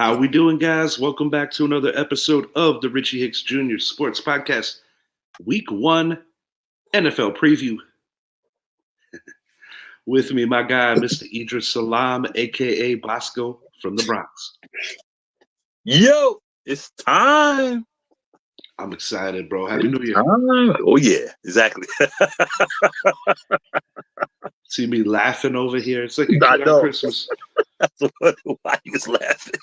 How we doing, guys? Welcome back to another episode of the Richie Hicks Jr. Sports Podcast, Week 1 NFL Preview. With me, my guy, Mr. Idris Salam, a.k.a. Bosco from the Bronx. Yo, it's time. I'm excited, bro. Happy New Year. Oh, yeah, exactly. See me laughing over here. It's like a kid on Christmas. Why you was laughing?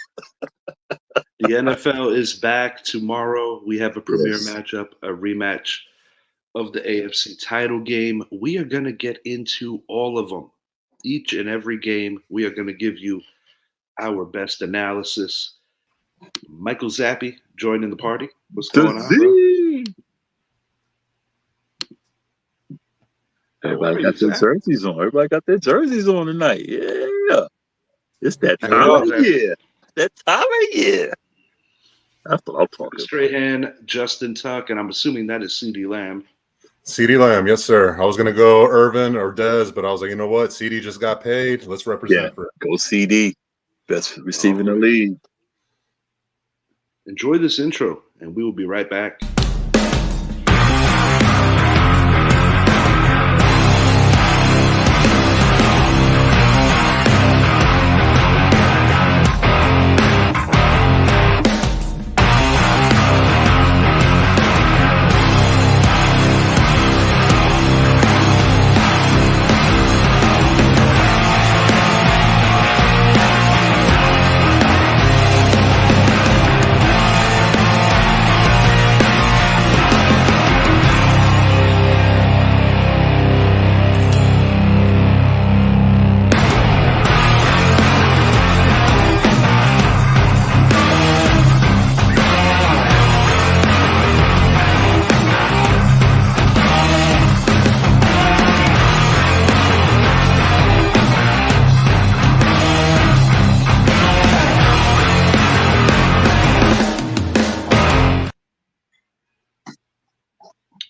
The NFL is back tomorrow. We have a premier matchup, a rematch of the AFC title game. We are going to get into all of them. Each and every game, we are going to give you our best analysis. Michael Zappi joining the party. What's going on, bro? Everybody got their jerseys on. Everybody got their jerseys on tonight. Yeah. It's that time of year. That time of year. That's what I'm talking about. Strahan, Justin Tuck, and I'm assuming that is CeeDee Lamb. CeeDee Lamb, yes, sir. I was going to go Irvin or Dez, but I was like, you know what? CeeDee just got paid. Let's represent for it. Go CeeDee. Best receiver in the league. Enjoy this intro, and we will be right back.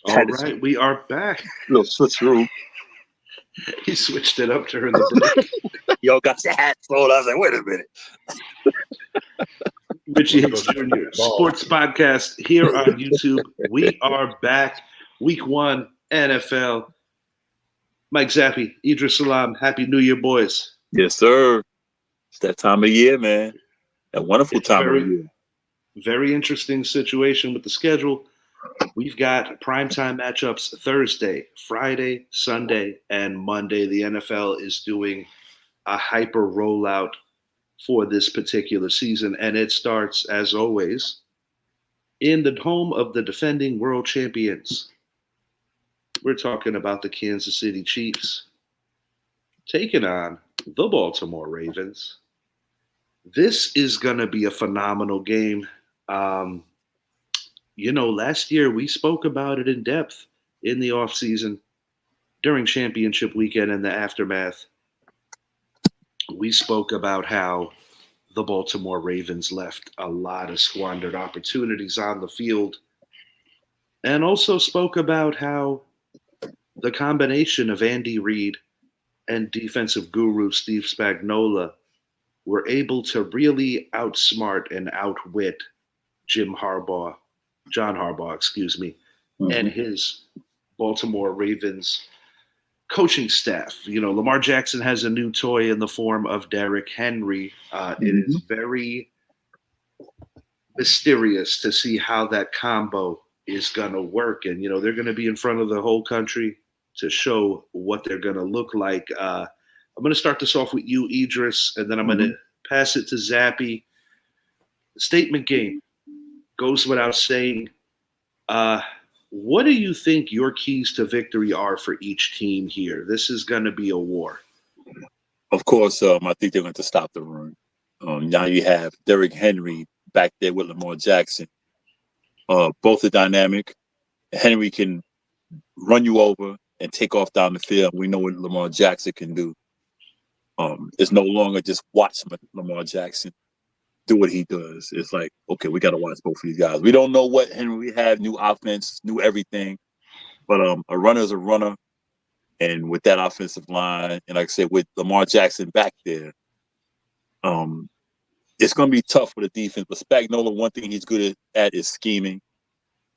All right, we are back. Little switcheroo. He switched it up during the break. Yo, got your hat on. I was like, wait a minute. Richie Hicks Jr. Sports Podcast here on YouTube. We are back. Week 1 NFL. Mike Zappi, Idris Salam. Happy New Year, boys. Yes, sir. It's that time of year, man. That wonderful time of year. Very interesting situation with the schedule. We've got primetime matchups Thursday, Friday, Sunday, and Monday. The NFL is doing a hyper rollout for this particular season, and it starts, as always, in the home of the defending world champions. We're talking about the Kansas City Chiefs taking on the Baltimore Ravens. This is going to be a phenomenal game. Last year we spoke about it in depth in the offseason during championship weekend and the aftermath. We spoke about how the Baltimore Ravens left a lot of squandered opportunities on the field, and also spoke about how the combination of Andy Reid and defensive guru Steve Spagnuolo were able to really outsmart and outwit John Harbaugh, and his Baltimore Ravens coaching staff. Lamar Jackson has a new toy in the form of Derrick Henry. It is very mysterious to see how that combo is going to work. And, they're going to be in front of the whole country to show what they're going to look like. I'm going to start this off with you, Idris, and then I'm going to pass it to Zappi. The statement game goes without saying. What do you think your keys to victory are for each team here? This is going to be a war. Of course, I think they're going to stop the run. Now you have Derrick Henry back there with Lamar Jackson. Both are dynamic. Henry can run you over and take off down the field. We know what Lamar Jackson can do. It's no longer just watch Lamar Jackson do what he does. It's like, okay, we got to watch both of these guys. We don't know what Henry had, new offense, new everything. But a runner is a runner. And with that offensive line, and like I said, with Lamar Jackson back there, it's going to be tough for the defense. But Spagnuolo, one thing he's good at is scheming.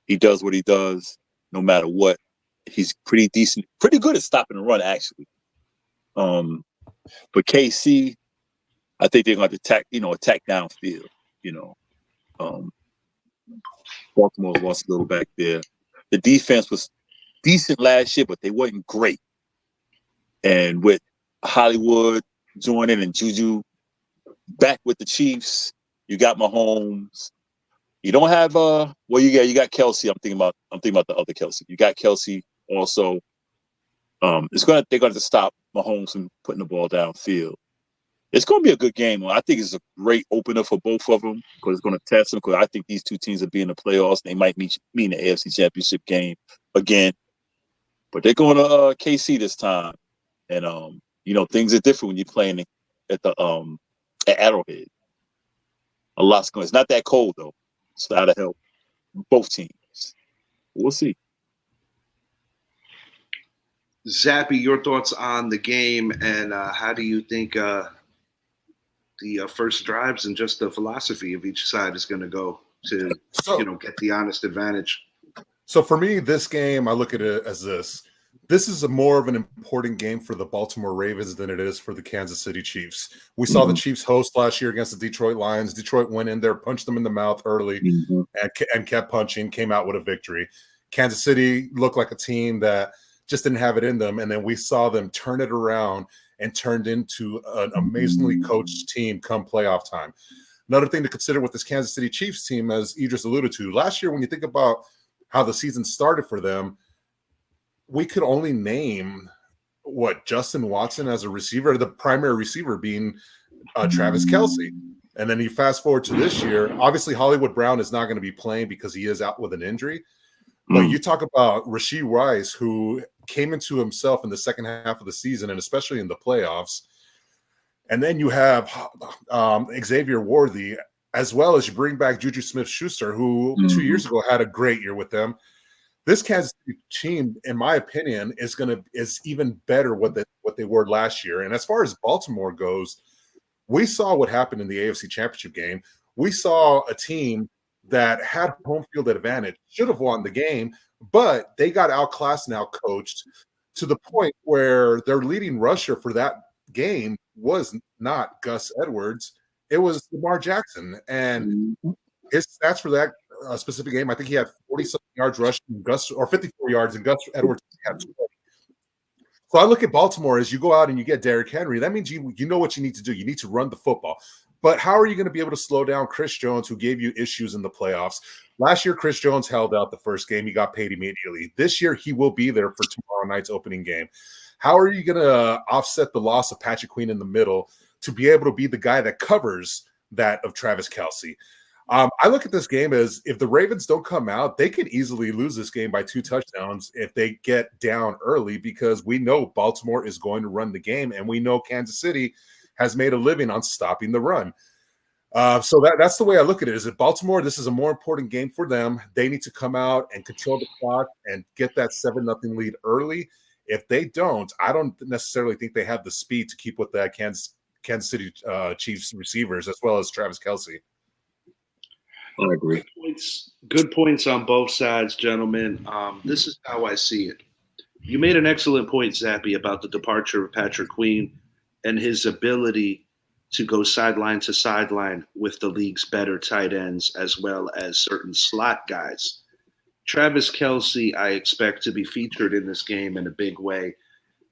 He does what he does, no matter what. He's pretty decent, pretty good at stopping the run, actually. But KC, I think they're going to attack downfield. Baltimore's lost a little back there. The defense was decent last year, but they weren't great. And with Hollywood joining and Juju back with the Chiefs, you got Mahomes. You don't have you got Kelsey. I'm thinking about the other Kelsey. You got Kelsey also. They're going to stop Mahomes from putting the ball downfield. It's going to be a good game. I think it's a great opener for both of them because it's going to test them. Because I think these two teams will be in the playoffs. They might meet in the AFC Championship game again, but they're going to KC this time. And things are different when you're playing at Arrowhead. A lot's going. It's not that cold though, so that'll help both teams. We'll see. Zappy, your thoughts on the game, and how do you think the first drives and just the philosophy of each side is going to go to get the honest advantage? So for me, this game, I look at it as this. This is more of an important game for the Baltimore Ravens than it is for the Kansas City Chiefs. We saw the Chiefs host last year against the Detroit Lions. Detroit went in there, punched them in the mouth early, and kept punching, came out with a victory. Kansas City looked like a team that just didn't have it in them, and then we saw them turn it around and turned into an amazingly coached team come playoff time. Another thing to consider with this Kansas City Chiefs team, as Idris alluded to, last year when you think about how the season started for them, we could only name Justin Watson as a receiver, the primary receiver being Travis Kelce. And then you fast forward to this year, obviously Hollywood Brown is not going to be playing because he is out with an injury. But you talk about Rashee Rice, who came into himself in the second half of the season and especially in the playoffs. And then you have Xavier Worthy, as well as you bring back Juju Smith-Schuster, who 2 years ago had a great year with them. This Kansas City team, in my opinion, is even better what they were last year. And as far as Baltimore goes, we saw what happened in the AFC Championship game. We saw a team that had home field advantage, should have won the game, but they got outclassed and outcoached to the point where their leading rusher for that game was not Gus Edwards. It was Lamar Jackson. And his stats for that specific game, I think he had 40-something yards rushing, or 54 yards, and Gus Edwards had 20. So I look at Baltimore as you go out and you get Derrick Henry. That means you know what you need to do. You need to run the football. But how are you going to be able to slow down Chris Jones, who gave you issues in the playoffs? Last year, Chris Jones held out the first game. He got paid immediately. This year, he will be there for tomorrow night's opening game. How are you going to offset the loss of Patrick Queen in the middle to be able to be the guy that covers that of Travis Kelce? I look at this game as if the Ravens don't come out, they could easily lose this game by 2 touchdowns if they get down early, because we know Baltimore is going to run the game, and we know Kansas City has made a living on stopping the run. So that's the way I look at it. Is that Baltimore, this is a more important game for them. They need to come out and control the clock and get that 7-0 lead early. If they don't, I don't necessarily think they have the speed to keep with that Kansas City Chiefs receivers as well as Travis Kelce. I agree. Good points on both sides, gentlemen. This is how I see it. You made an excellent point, Zappy, about the departure of Patrick Queen and his ability to go sideline to sideline with the league's better tight ends as well as certain slot guys. Travis Kelce, I expect to be featured in this game in a big way.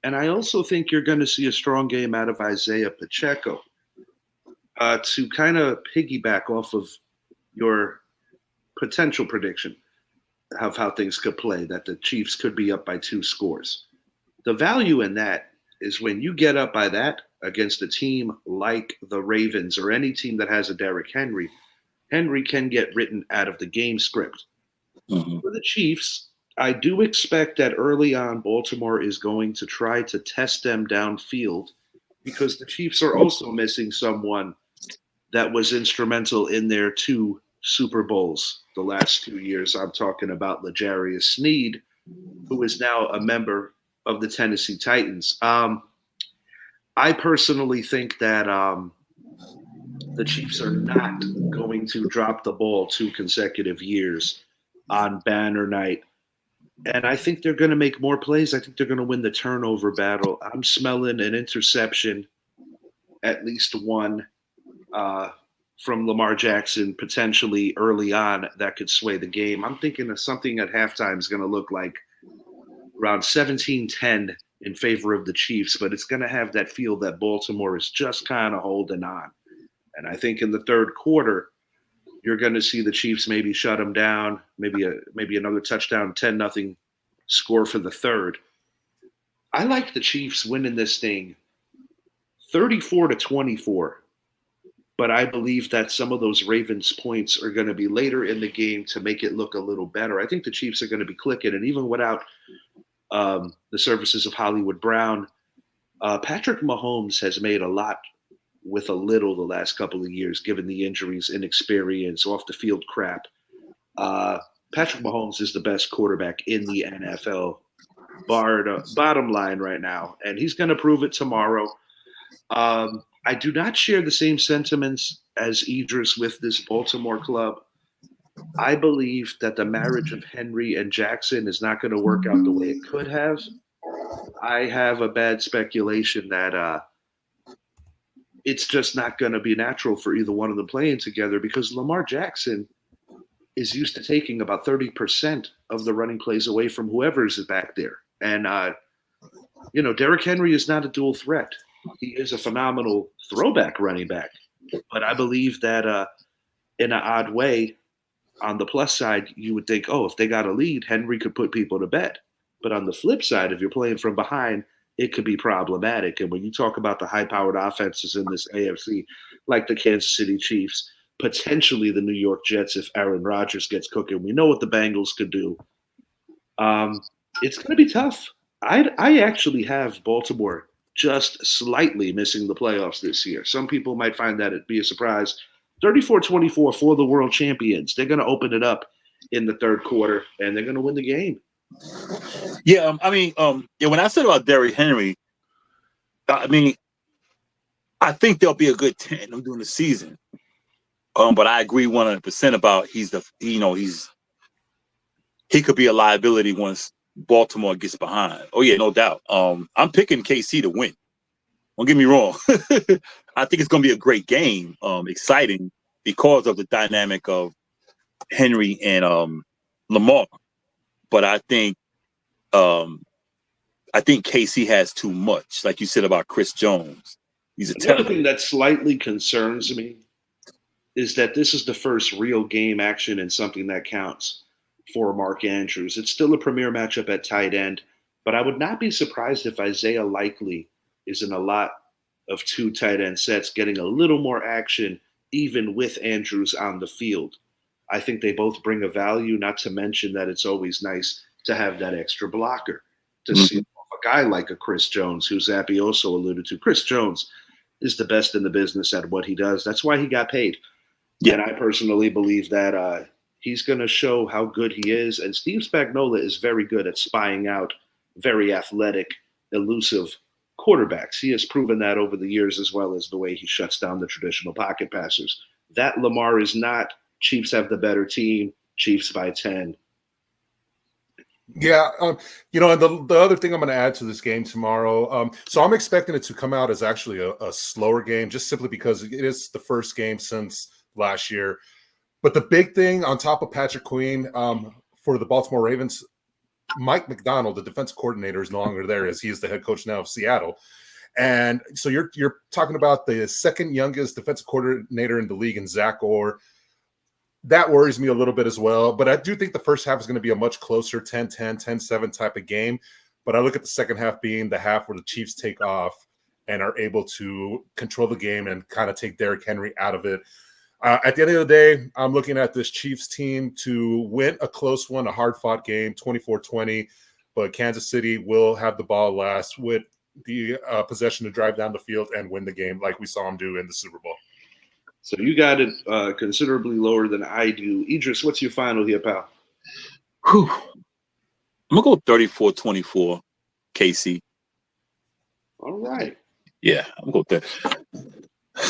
And I also think you're going to see a strong game out of Isaiah Pacheco. To kind of piggyback off of your potential prediction of how things could play, that the Chiefs could be up by 2 scores. The value in that is when you get up by that against a team like the Ravens or any team that has a Derrick Henry, Henry can get written out of the game script. For the Chiefs, I do expect that early on Baltimore is going to try to test them downfield, because the Chiefs are also missing someone that was instrumental in their 2 Super Bowls the last 2 years. I'm talking about L'Jarius Sneed, who is now a member of the Tennessee Titans. I personally think that the Chiefs are not going to drop the ball 2 consecutive years on banner night. And I think they're going to make more plays. I think they're going to win the turnover battle. I'm smelling an interception, at least one, from Lamar Jackson potentially early on that could sway the game. I'm thinking of something at halftime is going to look like around 17-10 in favor of the Chiefs, but it's going to have that feel that Baltimore is just kind of holding on. And I think in the third quarter, you're going to see the Chiefs maybe shut them down, maybe another touchdown, 10-0 score for the third. I like the Chiefs winning this thing 34-24, but I believe that some of those Ravens points are going to be later in the game to make it look a little better. I think the Chiefs are going to be clicking, and even without the services of Hollywood Brown, Patrick Mahomes has made a lot with a little the last couple of years, given the injuries, inexperience, off the field crap. Patrick Mahomes is the best quarterback in the NFL, bottom line right now, and he's going to prove it tomorrow. I do not share the same sentiments as Idris with this Baltimore club. I believe that the marriage of Henry and Jackson is not going to work out the way it could have. I have a bad speculation that it's just not going to be natural for either one of them playing together, because Lamar Jackson is used to taking about 30% of the running plays away from whoever's back there. And, Derrick Henry is not a dual threat. He is a phenomenal throwback running back. But I believe that in an odd way, on the plus side, you would think, if they got a lead, Henry could put people to bed. But on the flip side, if you're playing from behind, it could be problematic. And when you talk about the high-powered offenses in this AFC, like the Kansas City Chiefs, potentially the New York Jets if Aaron Rodgers gets cooking, we know what the Bengals could do. It's going to be tough. I actually have Baltimore just slightly missing the playoffs this year. Some people might find that it'd be a surprise. 34-24 for the world champions. They're going to open it up in the third quarter, and they're going to win the game. Yeah, when I said about Derrick Henry, I think there'll be a good tandem during the season. But I agree 100% about he could be a liability once Baltimore gets behind. Oh yeah, no doubt. I'm picking KC to win. Don't get me wrong. I think it's going to be a great game, exciting because of the dynamic of Henry and Lamar. But I think KC has too much, like you said about Chris Jones. He's the other thing that slightly concerns me is that this is the first real game action and something that counts for Mark Andrews. It's still a premier matchup at tight end, but I would not be surprised if Isaiah Likely is in a lot of two tight end sets, getting a little more action even with Andrews on the field. I think they both bring a value, not to mention that it's always nice to have that extra blocker to see a guy like a Chris Jones, who Zappy also alluded to. Chris Jones is the best in the business at what he does. That's why he got paid. Yeah. And I personally believe that he's going to show how good he is. And Steve Spagnuolo is very good at spying out very athletic, elusive quarterbacks. He has proven that over the years, as well as the way he shuts down the traditional pocket passers. That Lamar is not. Chiefs have the better team. Chiefs by 10. Yeah, and the other thing I'm going to add to this game tomorrow, so I'm expecting it to come out as actually a slower game, just simply because it is the first game since last year. But the big thing on top of Patrick Queen for the Baltimore Ravens, Mike Macdonald, the defensive coordinator, is no longer there, as he is the head coach now of Seattle. And so you're talking about the second youngest defensive coordinator in the league in Zach Orr. That worries me a little bit as well. But I do think the first half is going to be a much closer 10-10, 10-7 type of game. But I look at the second half being the half where the Chiefs take off and are able to control the game and kind of take Derrick Henry out of it. At the end of the day, I'm looking at this Chiefs team to win a close one, a hard-fought game, 24-20. But Kansas City will have the ball last with the possession to drive down the field and win the game like we saw them do in the Super Bowl. So you got it considerably lower than I do. Idris, what's your final here, pal? I'm going to go 34-24 KC. All right. Yeah, I'm going to go there.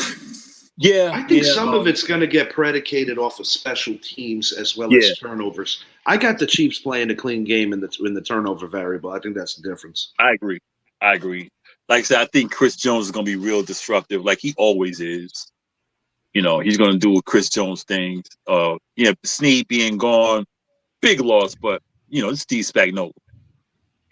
Yeah, I think some of it's going to get predicated off of special teams as well as turnovers. I got the Chiefs playing a clean game in the turnover variable. I think that's the difference. I agree. Like I said, I think Chris Jones is going to be real disruptive, like he always is. He's going to do Chris Jones things. Snead being gone, big loss, but it's Steve Spagnuolo.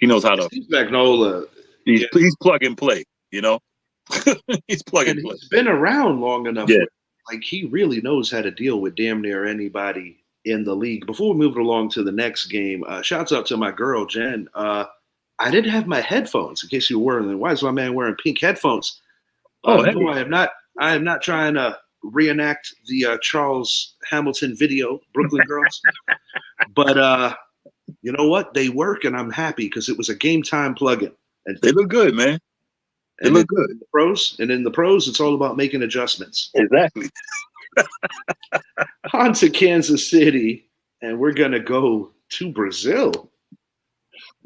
He knows how to. Steve Spagnuolo. He's plug and play. He's plug and play. He's been around long enough. Yeah. Like he really knows how to deal with damn near anybody in the league. Before we move along to the next game, shouts out to my girl Jen. I didn't have my headphones. In case you were wondering, why is my man wearing pink headphones? No, I am not. I am not trying to reenact the Charles Hamilton video, Brooklyn Girls. But you know what? They work, and I'm happy because it was a game time plugin. And they look good, man. They look good. In the pros, it's all about making adjustments. Exactly. On to Kansas City, and we're gonna go to Brazil.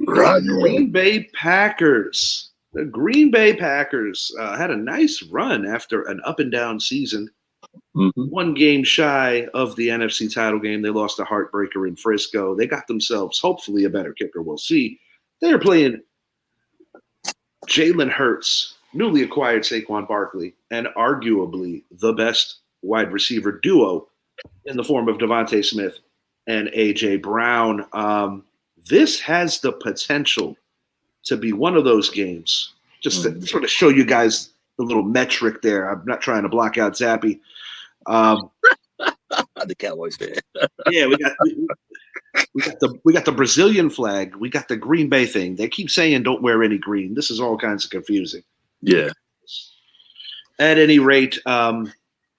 Green Bay Packers. The Green Bay Packers had a nice run after an up and down season. Mm-hmm. One game shy of the NFC title game. They lost a heartbreaker in Frisco. They got themselves, hopefully, a better kicker. We'll see. They are playing Jalen Hurts, newly acquired Saquon Barkley, and arguably the best wide receiver duo in the form of Devontae Smith and A.J. Brown. This has the potential to be one of those games. Just to sort of show you guys the little metric there. I'm not trying to block out Zappy. The Cowboys fan. Yeah, we got the Brazilian flag. We got the Green Bay thing. They keep saying don't wear any green. This is all kinds of confusing. Yeah. At any rate, I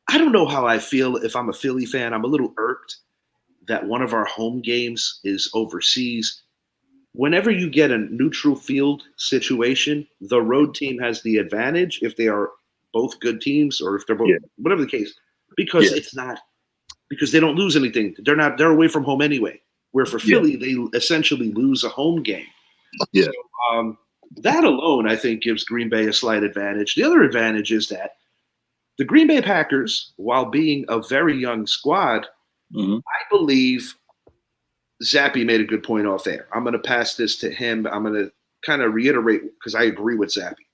don't know how I feel if I'm a Philly fan. I'm a little irked that one of our home games is overseas. Whenever you get a neutral field situation, the road team has the advantage if they are both good teams or if they're both whatever the case, because it's not because they don't lose anything. They're away from home anyway. Where for Philly, they essentially lose a home game. Yeah. So, that alone, I think, gives Green Bay a slight advantage. The other advantage is that the Green Bay Packers, while being a very young squad, I believe Zappy made a good point off there. I'm going to pass this to him. I'm going to kind of reiterate because I agree with Zappy.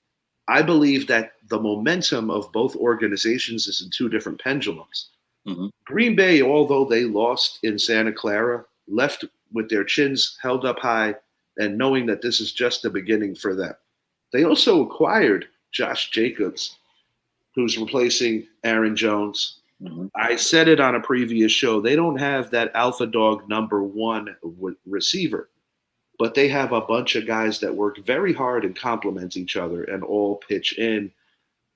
I believe that the momentum of both organizations is in two different pendulums. Green Bay, although they lost in Santa Clara, left with their chins held up high and knowing that this is just the beginning for them. They also acquired Josh Jacobs, who's replacing Aaron Jones. I said it on a previous show. They don't have that alpha dog number one receiver, but they have a bunch of guys that work very hard and complement each other and all pitch in.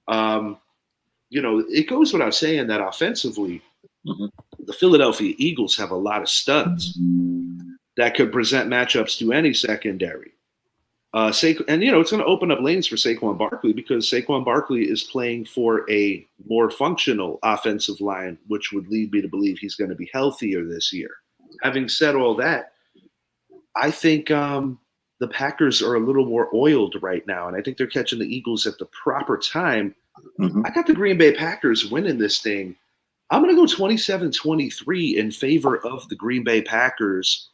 It goes without saying that offensively, the Philadelphia Eagles have a lot of studs that could present matchups to any secondary. It's going to open up lanes for Saquon Barkley because Saquon Barkley is playing for a more functional offensive line, which would lead me to believe he's going to be healthier this year. Having said all that, I think the Packers are a little more oiled right now, and I think they're catching the Eagles at the proper time. I got the Green Bay Packers winning this thing. I'm going to go 27-23 in favor of the Green Bay Packers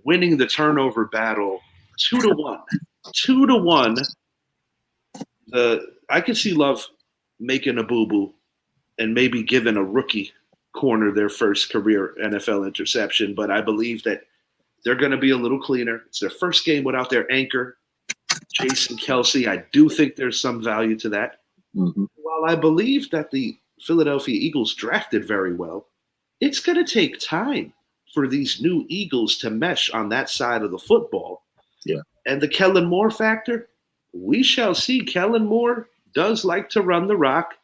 winning the turnover battle 2-1. 2-1. I can see Love making a boo-boo and maybe giving a rookie corner their first career NFL interception, but I believe that they're going to be a little cleaner. It's their first game without their anchor, Jason Kelce. I do think there's some value to that. While I believe that the Philadelphia Eagles drafted very well, it's going to take time for these new Eagles to mesh on that side of the football. Yeah. And the Kellen Moore factor, we shall see. Kellen Moore does like to run the rock.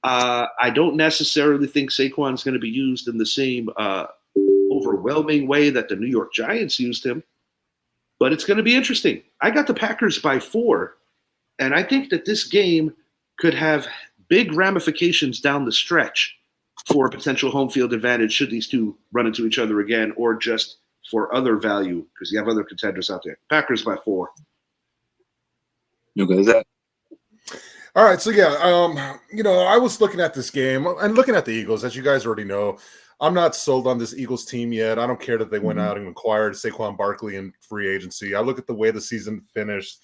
I don't necessarily think Saquon's going to be used in the same overwhelming way that the New York Giants used him, but it's going to be interesting. I got the Packers by 4, and I think that this game could have big ramifications down the stretch for a potential home field advantage should these two run into each other again, or just for other value because you have other contenders out there. Packers by 4. You guys that? All right, so yeah, I was looking at this game and looking at the Eagles, as you guys already know. I'm not sold on this Eagles team yet. I don't care that they went out and acquired Saquon Barkley in free agency. I look at the way the season finished.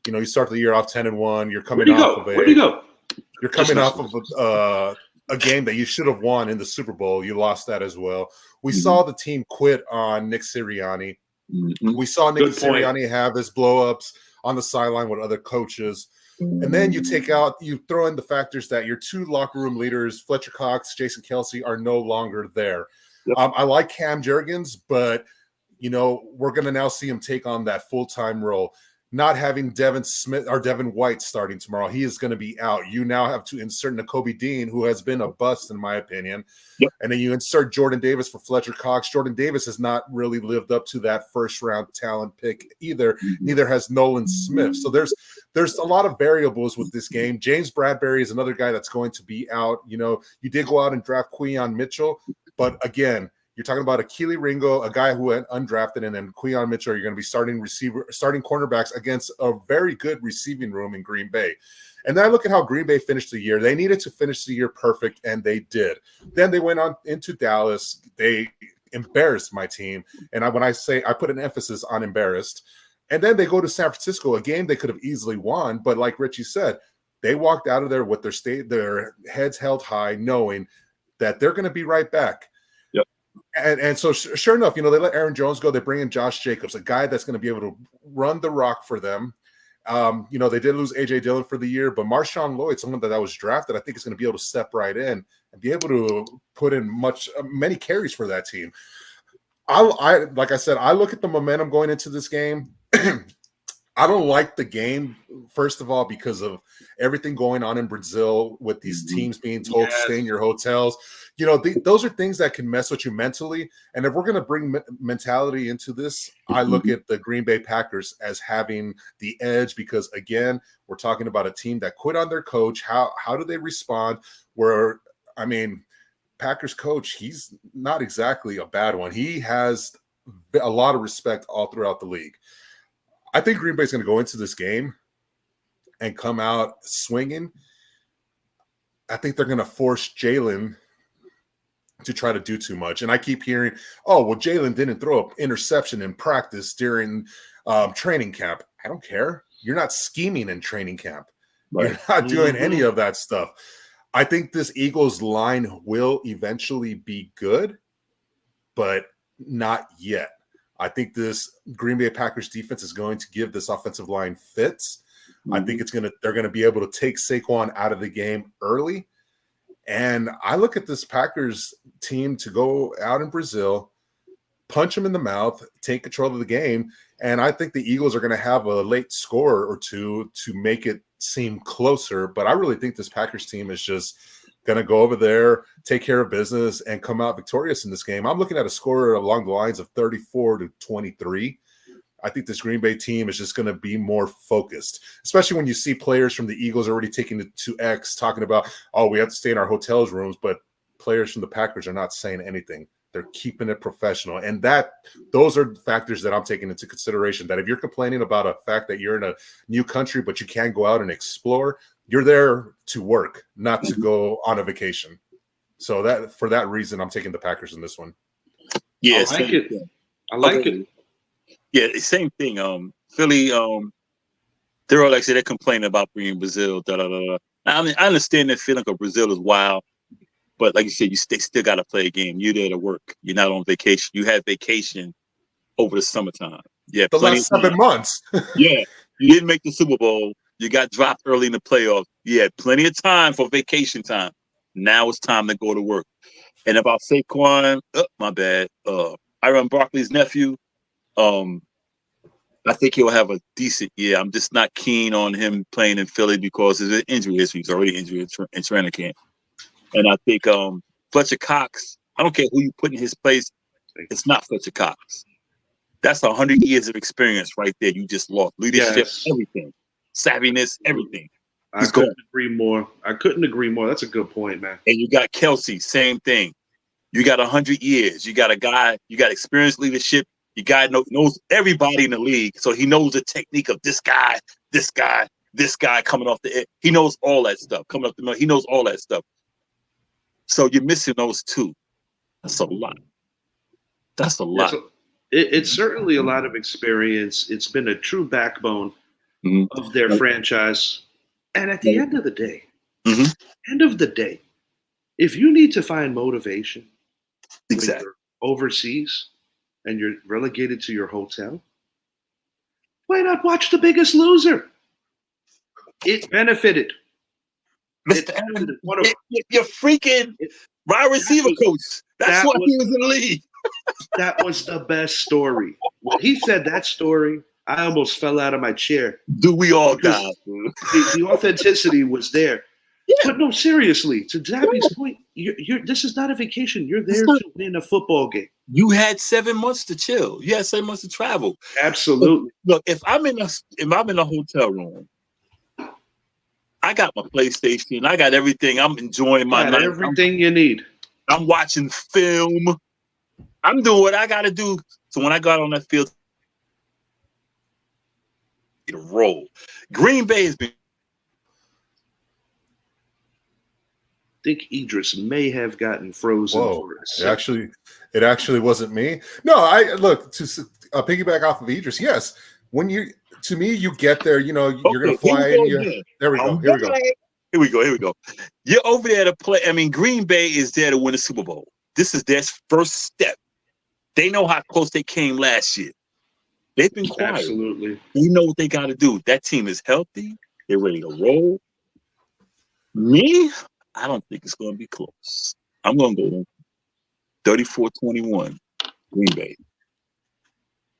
You start the year off 10-1. You're coming off of a game that you should have won in the Super Bowl. You lost that as well. We saw the team quit on Nick Sirianni. We saw Nick Sirianni have his blow-ups on the sideline with other coaches. And then you throw in the factors that your two locker room leaders, Fletcher Cox, Jason Kelce, are no longer there. Yep. I like Cam Jurgens, but, we're going to now see him take on that full-time role. Not having Devin White starting tomorrow. He is going to be out. You now have to insert Nakobe Dean, who has been a bust, in my opinion. Yep. And then you insert Jordan Davis for Fletcher Cox. Jordan Davis has not really lived up to that first-round talent pick either. Neither has Nolan Smith. So there's a lot of variables with this game. James Bradbury is another guy that's going to be out. You did go out and draft Queion Mitchell, but again, you're talking about Akili Ringo, a guy who went undrafted, and then Queion Mitchell. You're going to be starting cornerbacks against a very good receiving room in Green Bay. And then I look at how Green Bay finished the year. They needed to finish the year perfect, and they did. Then they went on into Dallas. They embarrassed my team. And when I say I put an emphasis on embarrassed. And then they go to San Francisco, a game they could have easily won. But like Richie said, they walked out of there with their heads held high, knowing that they're going to be right back. And so sure enough, they let Aaron Jones go. They bring in Josh Jacobs, a guy that's going to be able to run the rock for them. They did lose A.J. Dillon for the year, but Marshawn Lloyd, someone that was drafted, I think is going to be able to step right in and be able to put in many carries for that team. Like I said, I look at the momentum going into this game. I don't like the game, first of all, because of everything going on in Brazil with these teams being told to stay in your hotels. Those are things that can mess with you mentally. And if we're going to bring mentality into this, I look at the Green Bay Packers as having the edge because, again, we're talking about a team that quit on their coach. How do they respond? Packers coach, he's not exactly a bad one. He has a lot of respect all throughout the league. I think Green Bay's going to go into this game and come out swinging. I think they're going to force Jalen to try to do too much. And I keep hearing, Jalen didn't throw an interception in practice during training camp. I don't care. You're not scheming in training camp. Right. You're not doing any of that stuff. I think this Eagles line will eventually be good, but not yet. I think this Green Bay Packers defense is going to give this offensive line fits. I think they're going to be able to take Saquon out of the game early. And I look at this Packers team to go out in Brazil, punch them in the mouth, take control of the game. And I think the Eagles are going to have a late score or two to make it seem closer. But I really think this Packers team is just going to go over there, take care of business, and come out victorious in this game. I'm looking at a score along the lines of 34-23. I think this Green Bay team is just going to be more focused, especially when you see players from the Eagles already taking it to X, talking about, we have to stay in our hotels rooms, but players from the Packers are not saying anything. They're keeping it professional. And those are factors that I'm taking into consideration, that if you're complaining about a fact that you're in a new country, but you can't go out and explore, you're there to work, not to go on a vacation. So for that reason, I'm taking the Packers in this one. Yeah, I like it. Yeah, same thing. Philly, they're all they're complaining about being Brazil. I understand that feeling of Brazil is wild, but like you said, they still got to play a game. You're there to work. You're not on vacation. You have vacation over the summertime. Yeah, the last 7 months. Yeah, you didn't make the Super Bowl. You got dropped early in the playoffs. You had plenty of time for vacation time. Now it's time to go to work. And about Saquon, my bad. Iron Barkley's nephew. I think he'll have a decent year. I'm just not keen on him playing in Philly because of his injury history. He's already injured in training camp. And I think Fletcher Cox, I don't care who you put in his place, it's not Fletcher Cox. That's 100 years of experience right there. You just lost leadership, everything, savviness, everything. I couldn't agree more. That's a good point, man. And you got Kelce, same thing. You got 100 years. You got a guy, you got experienced leadership. You guy knows everybody in the league, so he knows the technique of this guy. this guy coming off the edge. He knows all that stuff. Coming up the middle, he knows all that stuff. So you're missing those two. That's a lot. That's a lot. It's certainly a lot of experience. It's been a true backbone of their franchise. And at the end of the day, if you need to find motivation when you're overseas and you're relegated to your hotel, why not watch The Biggest Loser? It benefited. Mr. Allen, you're freaking wide receiver coach. That's why he was in the league. That was the best story. When he said that story, I almost fell out of my chair. Do we all, guys? The authenticity was there. Yeah. But no, seriously, to Zappy's point, this is not a vacation. You're there to win a football game. You had 7 months to chill. You had 7 months to travel. Absolutely. Look, if I'm in a hotel room, I got my PlayStation. I got everything. I'm enjoying my night. Everything you need. I'm watching film. I'm doing what I got to do. So when I got on that field, to roll. Green Bay has been. I think Idris may have gotten frozen for us. It actually wasn't me. No, I look to piggyback off of Idris. Yes, when you get there, you're gonna fly in. There we go. Here we go. You're over there to play. I mean, Green Bay is there to win a Super Bowl. This is their first step. They know how close they came last year. They've been quiet. Absolutely. You know what they got to do. That team is healthy. They're ready to roll. Me, I don't think it's going to be close. I'm going to go 34-21 Green Bay.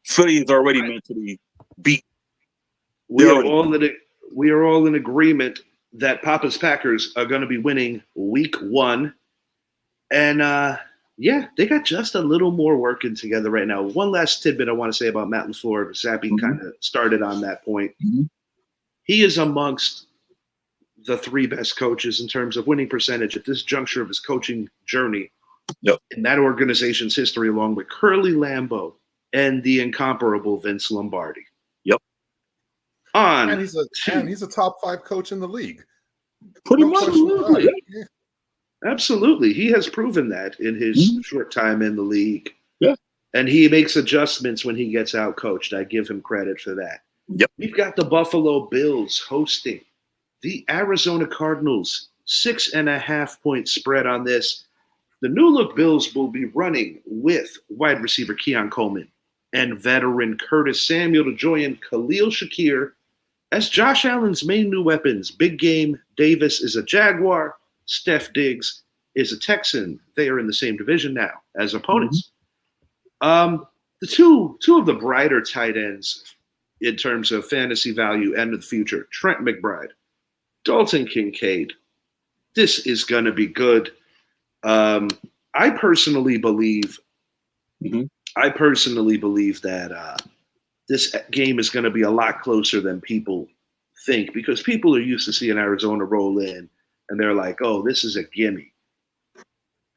Philly is already mentally beat. We are all in agreement that Papa's Packers are going to be winning week 1. And they got just a little more working together right now. One last tidbit I want to say about Matt LaFleur. Zappy kind of started on that point. He is amongst the 3 best coaches in terms of winning percentage at this juncture of his coaching journey in that organization's history, along with Curly Lambeau and the incomparable Vince Lombardi. And he's a top 5 coach in the league. Pretty much. Absolutely. He has proven that in his short time in the league. Yeah. And he makes adjustments when he gets out coached. I give him credit for that. Yep. We've got the Buffalo Bills hosting the Arizona Cardinals. 6.5-point spread on this. The new look Bills will be running with wide receiver Keon Coleman and veteran Curtis Samuel to join Khalil Shakir as Josh Allen's main new weapons. Big game Davis is a Jaguar. Steph Diggs is a Texan. They are in the same division now as opponents. The two of the brighter tight ends in terms of fantasy value and the future, Trent McBride, Dalton Kincaid. This is going to be good. I personally believe that this game is going to be a lot closer than people think, because people are used to seeing Arizona roll in and they're like, oh, this is a gimme.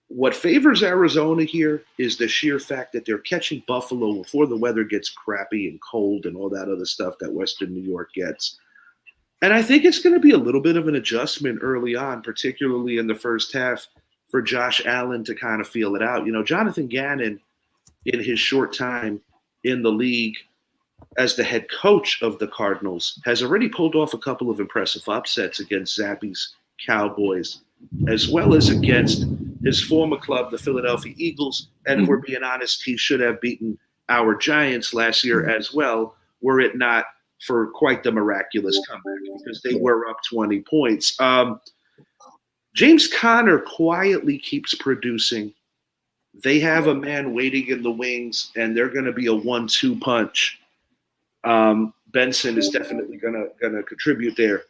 What favors Arizona here is the sheer fact that they're catching Buffalo before the weather gets crappy and cold and all that other stuff that Western New York gets. And I think it's going to be a little bit of an adjustment early on, particularly in the first half, for Josh Allen to kind of feel it out. Jonathan Gannon, in his short time in the league as the head coach of the Cardinals, has already pulled off a couple of impressive upsets against Zappy's Cowboys, as well as against his former club, the Philadelphia Eagles. And if we're being honest, he should have beaten our Giants last year as well, were it not for quite the miraculous comeback, because they were up 20 points. James Conner quietly keeps producing. They have a man waiting in the wings, and they're going to be a 1-2 punch. Benson is definitely going to contribute there.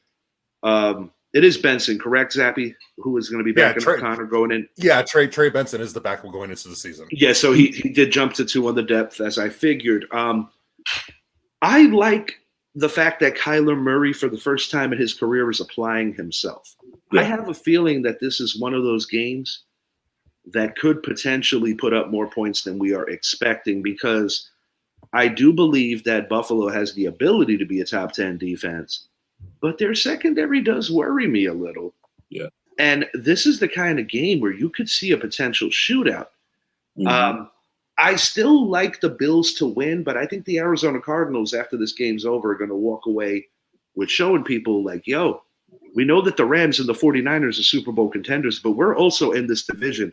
It is Benson, correct, Zappy, who is going to be backing up Conner going in? Yeah, Trey Benson is the back going into the season. Yeah, so he did jump to 2 on the depth, as I figured. I like the fact that Kyler Murray, for the first time in his career, is applying himself. Yeah. I have a feeling that this is one of those games that could potentially put up more points than we are expecting, because I do believe that Buffalo has the ability to be a top 10 defense. but their secondary does worry me a little. Yeah. And this is the kind of game where you could see a potential shootout. Mhm. I still like the Bills to win, but I think the Arizona Cardinals, after this game's over, are going to walk away with showing people like, yo, we know that the Rams and the 49ers are Super Bowl contenders, but we're also in this division,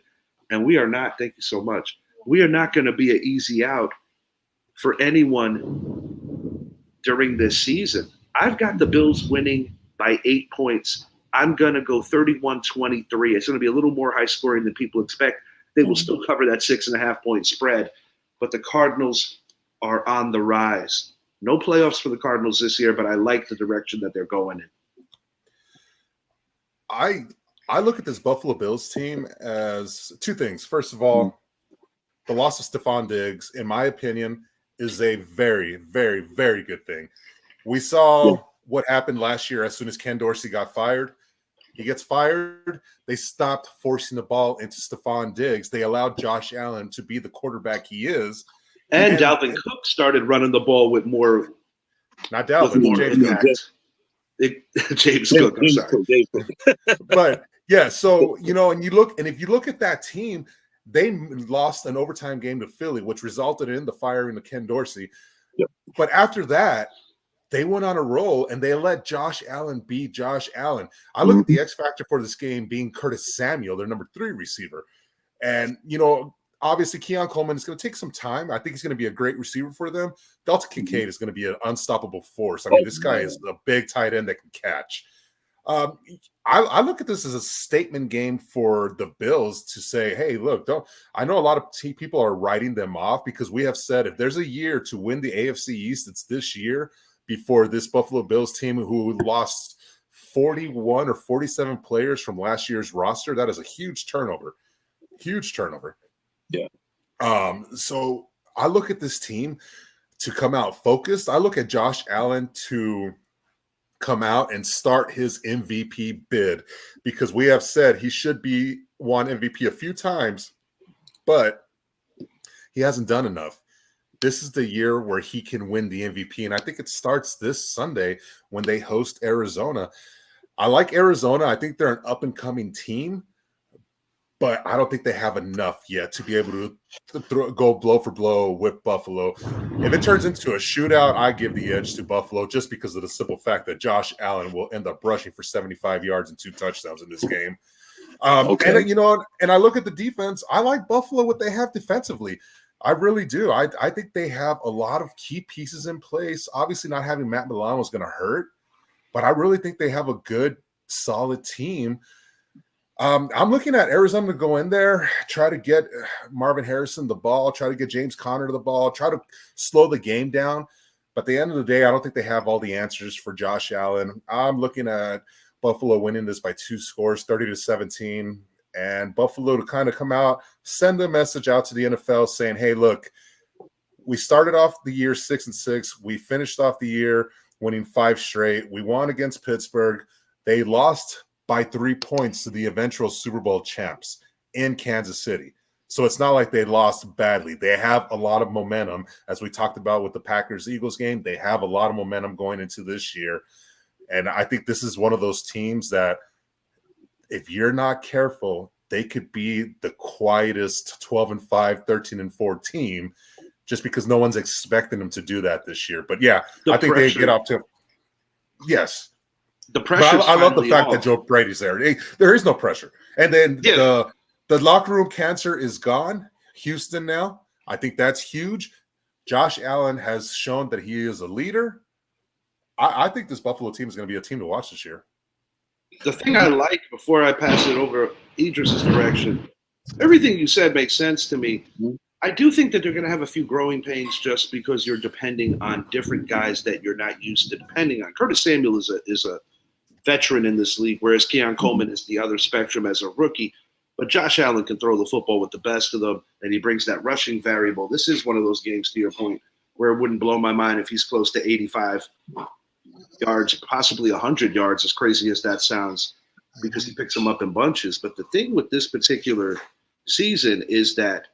and we are not, thank you so much, we are not going to be an easy out for anyone during this season. I've got the Bills winning by 8 points. I'm going to go 31-23. It's going to be a little more high scoring than people expect. They will still cover that 6.5 point spread, but the Cardinals are on the rise. No playoffs for the Cardinals this year, but I like the direction that they're going in. I look at this Buffalo Bills team as two things. First of all, the loss of Stephon Diggs, in my opinion, is a very, very, very good thing. We saw what happened last year as soon as Ken Dorsey got fired. He gets fired. They stopped forcing the ball into Stephon Diggs. They allowed Josh Allen to be the quarterback he is. And Dalvin Cook started running the ball with more. Not Dalvin, James Cook. I'm sorry. But yeah, so and if you look at that team, they lost an overtime game to Philly, which resulted in the firing of Ken Dorsey. Yep. But after that, they went on a roll and they let Josh Allen be Josh Allen. I look at the X factor for this game being Curtis Samuel, their number 3 receiver. And, obviously Keon Coleman is going to take some time. I think he's going to be a great receiver for them. Dalton Kincaid is going to be an unstoppable force. I mean, this guy is a big tight end that can catch. I look at this as a statement game for the Bills to say, hey, look, I know a lot of people are writing them off because we have said if there's a year to win the AFC East, it's this year. Before this Buffalo Bills team who lost 41 or 47 players from last year's roster. That is a huge turnover. Huge turnover. Yeah. So I look at this team to come out focused. I look at Josh Allen to come out and start his MVP bid because we have said he should be won MVP a few times, but he hasn't done enough. This is the year where he can win the MVP, and I think it starts this Sunday when they host Arizona. I like Arizona. I think they're an up-and-coming team, but I don't think they have enough yet to be able to go blow for blow with Buffalo. If it turns into a shootout, I give the edge to Buffalo just because of the simple fact that Josh Allen will end up rushing for 75 yards and 2 touchdowns in this game. Okay. And I look at the defense. I like Buffalo, what they have defensively. I really do. I think they have a lot of key pieces in place. Obviously, not having Matt Milano is going to hurt, but I really think they have a good, solid team. I'm looking at Arizona to go in there, try to get Marvin Harrison the ball, try to get James Conner to the ball, try to slow the game down. But at the end of the day, I don't think they have all the answers for Josh Allen. I'm looking at Buffalo winning this by 2 scores, 30-17. And Buffalo to kind of come out, send a message out to the NFL saying, hey, look, we started off the year 6-6. We finished off the year winning 5 straight. We won against Pittsburgh. They lost by 3 points to the eventual Super Bowl champs in Kansas City. So it's not like they lost badly. They have a lot of momentum. As we talked about with the Packers-Eagles game, they have a lot of momentum going into this year. And I think this is one of those teams that if you're not careful, they could be the quietest 12-5, 13-4 team just because no one's expecting them to do that this year. But yeah, I think they get up to – yes. The pressure. I love the fact that Joe Brady's there. There is no pressure. And then the locker room cancer is gone. Houston now. I think that's huge. Josh Allen has shown that he is a leader. I think this Buffalo team is going to be a team to watch this year. The thing I like, before I pass it over Idris's direction, everything you said makes sense to me. I do think that they're going to have a few growing pains just because you're depending on different guys that you're not used to depending on. Curtis Samuel is a veteran in this league, whereas Keon Coleman is the other spectrum as a rookie. But Josh Allen can throw the football with the best of them, and he brings that rushing variable. This is one of those games, to your point, where it wouldn't blow my mind if he's close to 85 yards, possibly 100 yards, as crazy as that sounds, because he picks them up in bunches. But the thing with this particular season is that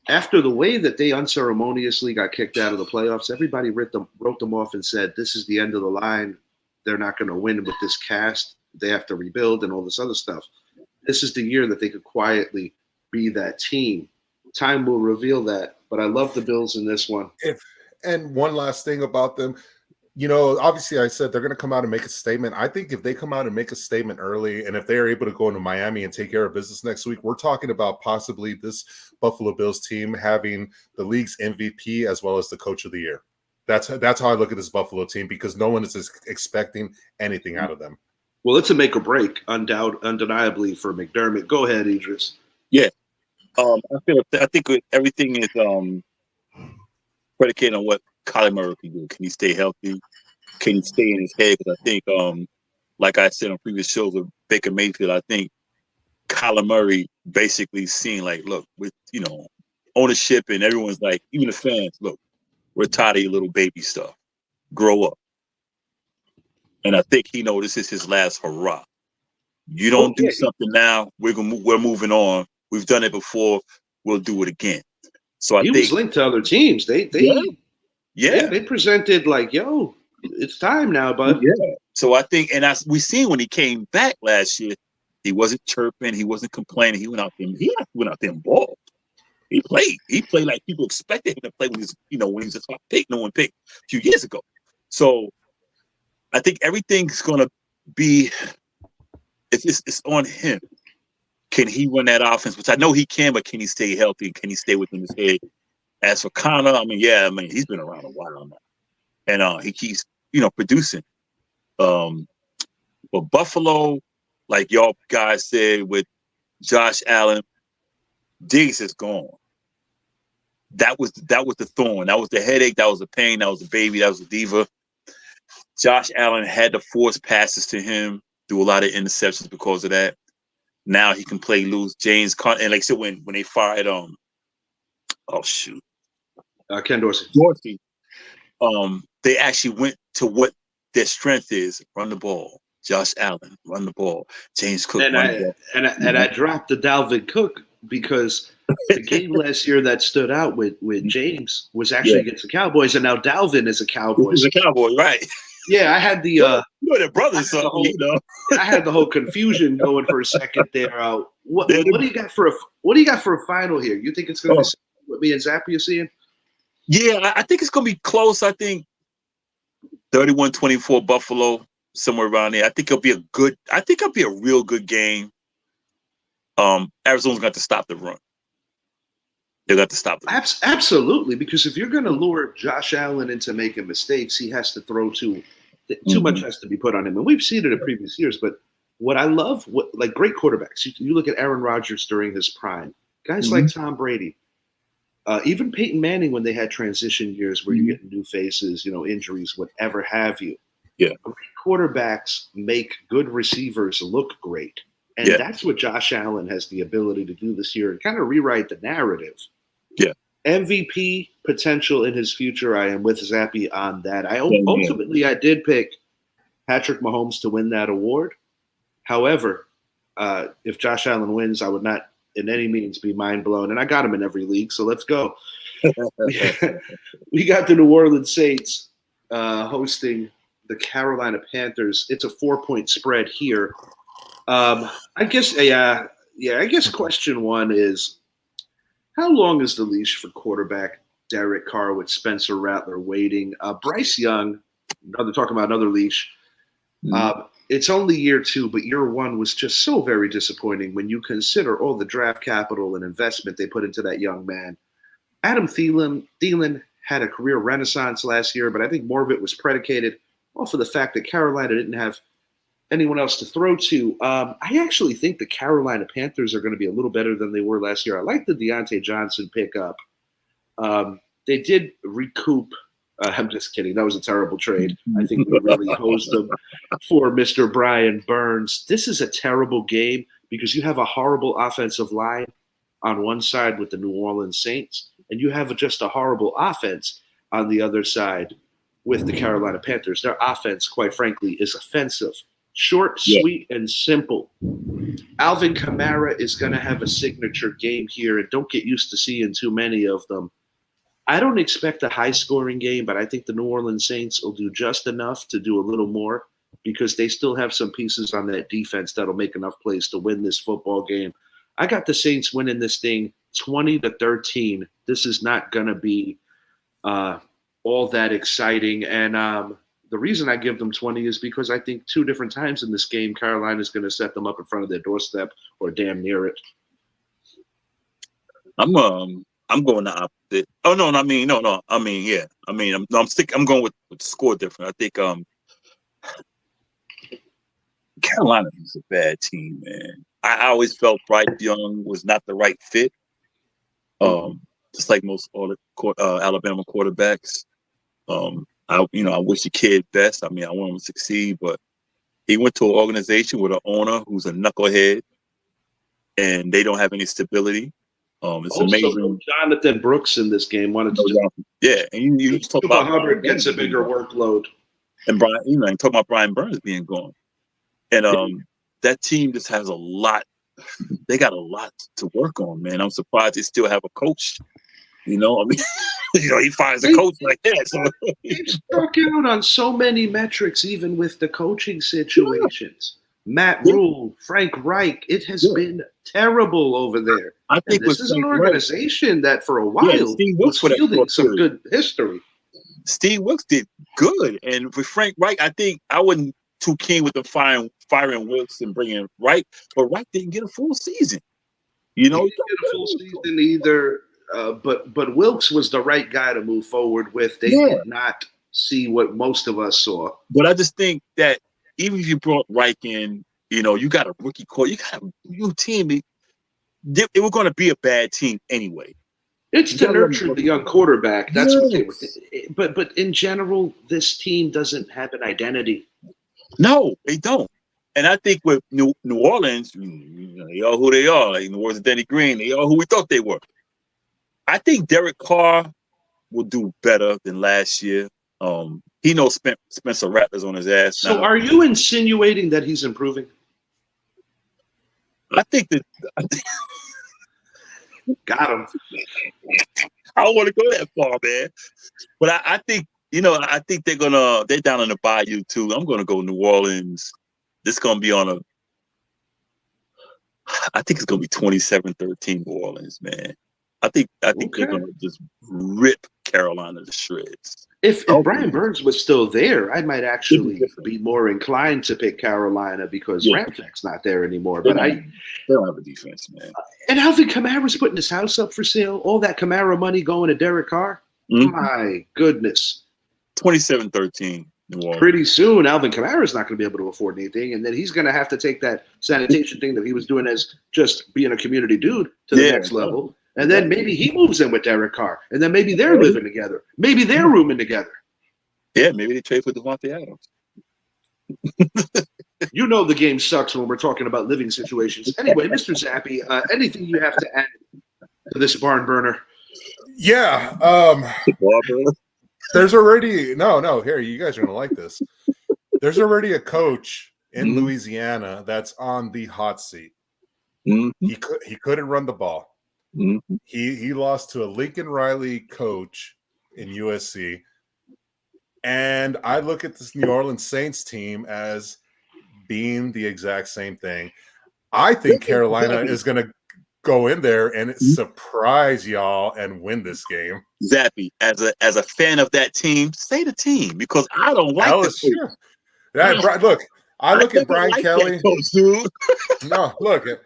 after the way that they unceremoniously got kicked out of the playoffs, everybody wrote them off and said, this is the end of the line. they're not going to win with this cast. They have to rebuild and all this other stuff. This is the year that they could quietly be that team. Time will reveal that, but I love the Bills in this one. And one last thing about them, obviously I said they're going to come out and make a statement. I think if they come out and make a statement early, and if they are able to go into Miami and take care of business next week, we're talking about possibly this Buffalo Bills team having the league's MVP as well as the coach of the year. That's how I look at this Buffalo team, because no one is expecting anything out of them. Well, it's a make or break, undeniably, for McDermott. Go ahead, Idris. Yeah. I think everything is predicated on what Kyler Murray can do. Can he stay healthy? Can he stay in his head? Because I think, like I said on previous shows with Baker Mayfield, I think Kyler Murray basically seeing like, look, with ownership and everyone's like, even the fans, look, we're tired of your little baby stuff. Grow up. And I think he knows this is his last hurrah. You don't do something now, we're moving on. We've done it before. We'll do it again. So he was linked to other teams. They presented like, yo, it's time now, bud. Yeah. So I think, and we seen when he came back last year, he wasn't chirping, he wasn't complaining. He went out there and balled. He played. He played like people expected him to play when he was a top pick. No one picked a few years ago. So I think everything's gonna be. It's on him. Can he run that offense? Which I know he can, but can he stay healthy? Can he stay within his head? As for Connor, he's been around a while now, and he keeps producing. But Buffalo, like y'all guys said, with Josh Allen, Diggs is gone. That was the thorn. That was the headache. That was the pain. That was the baby. That was the diva. Josh Allen had to force passes to him, do a lot of interceptions because of that. Now he can play loose. James Conner, and like I said, when they fired Ken Dorsey. They actually went to what their strength is: run the ball. Josh Allen, run the ball. James Cook, and I dropped the Dalvin Cook because the game last year that stood out with James was actually against the Cowboys, and now Dalvin is a Cowboy. He's a Cowboy, right? Yeah, I had the they're brothers, I had the whole confusion going for a second there. What do you got for a final here? You think it's going to be what me and Zappy are seeing? Yeah, I think it's going to be close. I think 31-24 Buffalo, somewhere around there. I think it'll be a real good game. Arizona's got to stop the run. They got to stop the run. Absolutely, because if you're going to lure Josh Allen into making mistakes, he has to throw too much has to be put on him. And we've seen it in previous years. But what I love, like great quarterbacks, you look at Aaron Rodgers during his prime, guys like Tom Brady, even Peyton Manning when they had transition years where you get new faces, injuries, whatever have you. Yeah, quarterbacks make good receivers look great. And that's what Josh Allen has the ability to do this year and kind of rewrite the narrative. Yeah. MVP potential in his future, I am with Zappy on that. Ultimately, I did pick Patrick Mahomes to win that award. However, if Josh Allen wins, I would not in any means be mind blown. And I got him in every league, so let's go. We got the New Orleans Saints hosting the Carolina Panthers. It's a 4-point spread here. I guess question one is, how long is the leash for quarterback Derek Carr with Spencer Rattler waiting? Bryce Young, talking about another leash. It's only year 2, but year 1 was just so very disappointing when you consider all the draft capital and investment they put into that young man. Adam Thielen had a career renaissance last year, but I think more of it was predicated off of the fact that Carolina didn't have anyone else to throw to. I actually think the Carolina Panthers are going to be a little better than they were last year. I like the Deontay Johnson pickup. They did recoup. I'm just kidding. That was a terrible trade. I think we really hosed them for Mr. Brian Burns. This is a terrible game because you have a horrible offensive line on one side with the New Orleans Saints, and you have just a horrible offense on the other side with the Carolina Panthers. Their offense, quite frankly, is offensive. Short, sweet, and simple. Alvin Kamara is going to have a signature game here, and don't get used to seeing too many of them. I don't expect a high-scoring game, but I think the New Orleans Saints will do just enough to do a little more. because they still have some pieces on that defense that'll make enough plays to win this football game. I got the Saints winning this thing 20-13. This is not going to be all that exciting. And the reason I give them 20 is because I think two different times in this game, Carolina is going to set them up in front of their doorstep or damn near it. I'm going the opposite. Oh no, I mean no. I mean yeah. I mean I'm going with the score different. I think Carolina is a bad team, man. I always felt Bryce Young was not the right fit. Just like most all the Alabama quarterbacks. I wish the kid best. I mean, I want him to succeed, but he went to an organization with an owner who's a knucklehead, and they don't have any stability. It's also, amazing. Jonathan Brooks in this game wanted to. Yeah, and you talk Chuba about Hubbard gets a bigger workload, and Brian, and talk about Brian Burns being gone, and that team just has a lot. They got a lot to work on, man. I'm surprised they still have a coach. I mean, he finds a coach like that. So they've struck out on so many metrics, even with the coaching situations. Matt Rule, Frank Reich, it has been terrible over there. I think this is an organization that for a while was fielding some good history. Steve Wilkes did good, and with Frank Reich, I think I wasn't too keen with the firing Wilkes and bringing Reich, but Reich didn't get a full season. He didn't get a full season either. But Wilkes was the right guy to move forward with. They did not see what most of us saw. But I just think that even if you brought Reich in, you got a rookie core, you got a new team. It was going to be a bad team anyway. It's to nurture the young quarterback. That's what they were. But in general, this team doesn't have an identity. No, they don't. And I think with New Orleans, they are who they are. Like in the words of Denny Green, they are who we thought they were. I think Derek Carr will do better than last year. He knows Spencer Rattler's on his ass now. So are you insinuating that he's improving? I think got him. I don't want to go that far, man. But I think, I think they're down in the bayou too. I'm gonna go New Orleans. This is gonna be I think it's gonna be 27-13 New Orleans, man. I think they're gonna just rip Carolina to shreds. If Brian Burns was still there, I might actually be more inclined to pick Carolina because Ramchek's not there anymore. But they don't have a defense, man. And Alvin Kamara's putting his house up for sale. All that Kamara money going to Derek Carr. Mm-hmm. My goodness. 27-13 New Orleans. Pretty soon, Alvin Kamara's not going to be able to afford anything, and then he's going to have to take that sanitation thing that he was doing as just being a community dude to the next level. And then maybe he moves in with Derek Carr. And then maybe they're living together. Maybe they're rooming together. Yeah, maybe they trade for Devontae Adams. The game sucks when we're talking about living situations. Anyway, Mr. Zappy, anything you have to add to this barn burner? Yeah. There's already here, you guys are gonna like this. There's already a coach in Louisiana that's on the hot seat. Mm-hmm. He couldn't run the ball. Mm-hmm. He lost to a Lincoln Riley coach in USC. And I look at this New Orleans Saints team as being the exact same thing. I think Carolina is going to go in there and surprise y'all and win this game. Zappy, as a fan of that team, say the team because I don't like LSU. Look, I look at Brian Kelly. No, look at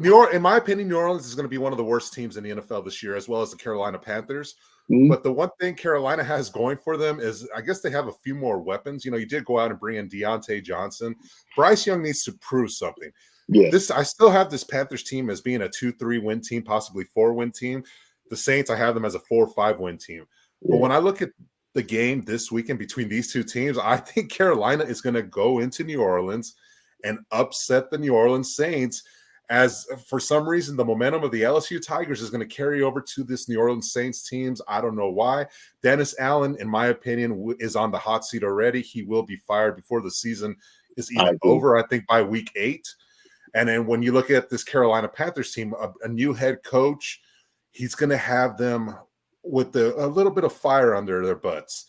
in my opinion, New Orleans is going to be one of the worst teams in the NFL this year, as well as the Carolina Panthers. Mm-hmm. But the one thing Carolina has going for them is, I guess they have a few more weapons. You did go out and bring in Deontay Johnson. Bryce Young needs to prove something. Yeah. I still have this Panthers team as being a 2-3 win team, possibly 4-win team. The Saints, I have them as a 4-5 win team. Yeah. But when I look at the game this weekend between these two teams, I think Carolina is going to go into New Orleans and upset the New Orleans Saints. As for some reason, the momentum of the LSU Tigers is going to carry over to this New Orleans Saints teams. I don't know why. Dennis Allen, in my opinion, is on the hot seat already. He will be fired before the season is even over, I think, by week 8. And then when you look at this Carolina Panthers team, a new head coach, he's going to have them with a little bit of fire under their butts.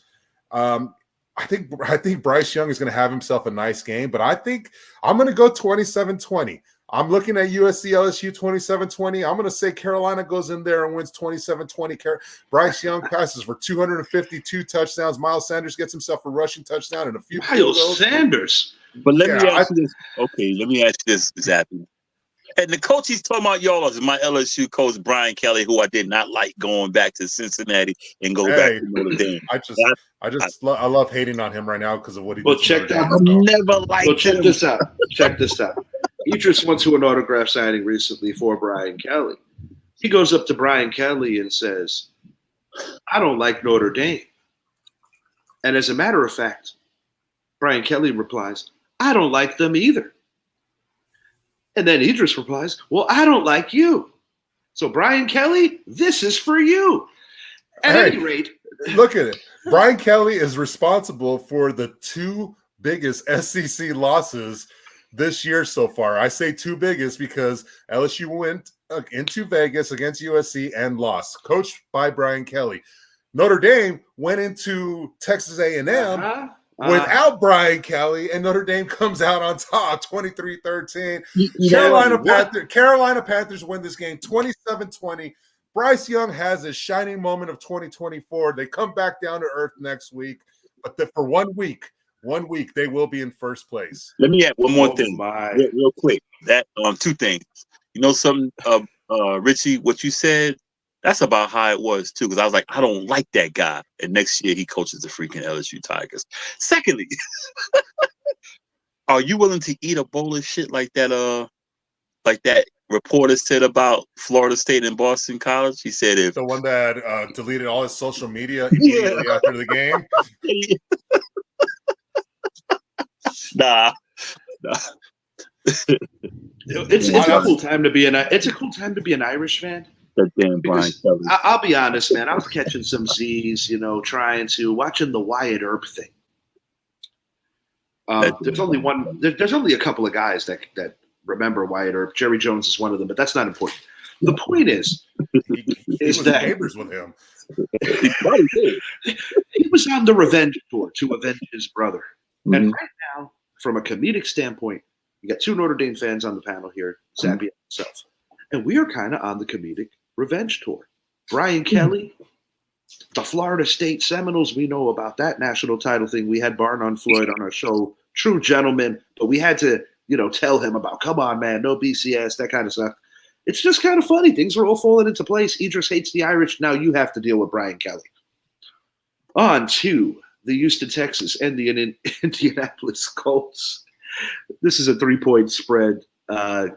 I think Bryce Young is going to have himself a nice game, but I think I'm going to go 27-20. I'm looking at USC LSU 27-20. I'm going to say Carolina goes in there and wins 27-20. Bryce Young passes for 252 touchdowns. Miles Sanders gets himself a rushing touchdown and a few field goals. Sanders. But let me ask you this. Okay, let me ask you this, Zappy. And the coach he's talking about y'all is my LSU coach, Brian Kelly, who I did not like going back to Cincinnati and go back to Notre Dame. I love hating on him right now because of what he did. Well, check that. Check this out. Check this out. Idris went to an autograph signing recently for Brian Kelly. He goes up to Brian Kelly and says, "I don't like Notre Dame." And as a matter of fact, Brian Kelly replies, "I don't like them either." And then Idris replies, "Well, I don't like you." So Brian Kelly, this is for you. At any rate, look at it. Brian Kelly is responsible for the two biggest SEC losses this year so far. I say two biggest because LSU went into Vegas against USC and lost, coached by Brian Kelly. Notre Dame went into Texas A&M without Brian Kelly, and Notre Dame comes out on top, 23-13. Carolina Panthers win this game 27-20. Bryce Young has a shining moment of 2024. They come back down to earth next week, but for 1 week, they will be in first place. Let me add one more thing, real quick. That two things. You know something, Richie? What you said, that's about how it was too. Because I was like, I don't like that guy, and next year he coaches the freaking LSU Tigers. Secondly, are you willing to eat a bowl of shit like that? Like that reporter said about Florida State and Boston College. He said if the one that deleted all his social media immediately after the game. Nah. It's a cool time to be an Irish fan. That damn Brian Kelly. I'll be honest, man. I was catching some Z's, watching the Wyatt Earp thing. There's only a couple of guys that remember Wyatt Earp. Jerry Jones is one of them, but that's not important. The point is that neighbors with him. He was on the revenge tour to avenge his brother. Mm-hmm. And right now, from a comedic standpoint, you got two Notre Dame fans on the panel here, Zappy and myself. And we are kind of on the comedic revenge tour. Brian Kelly, the Florida State Seminoles, we know about that national title thing. We had Barnum Floyd on our show, true gentleman, but we had to, tell him about, come on, man, no BCS, that kind of stuff. It's just kind of funny. Things are all falling into place. Idris hates the Irish. Now you have to deal with Brian Kelly. On to the Houston Texans and the Indianapolis Colts. This is a 3-point spread.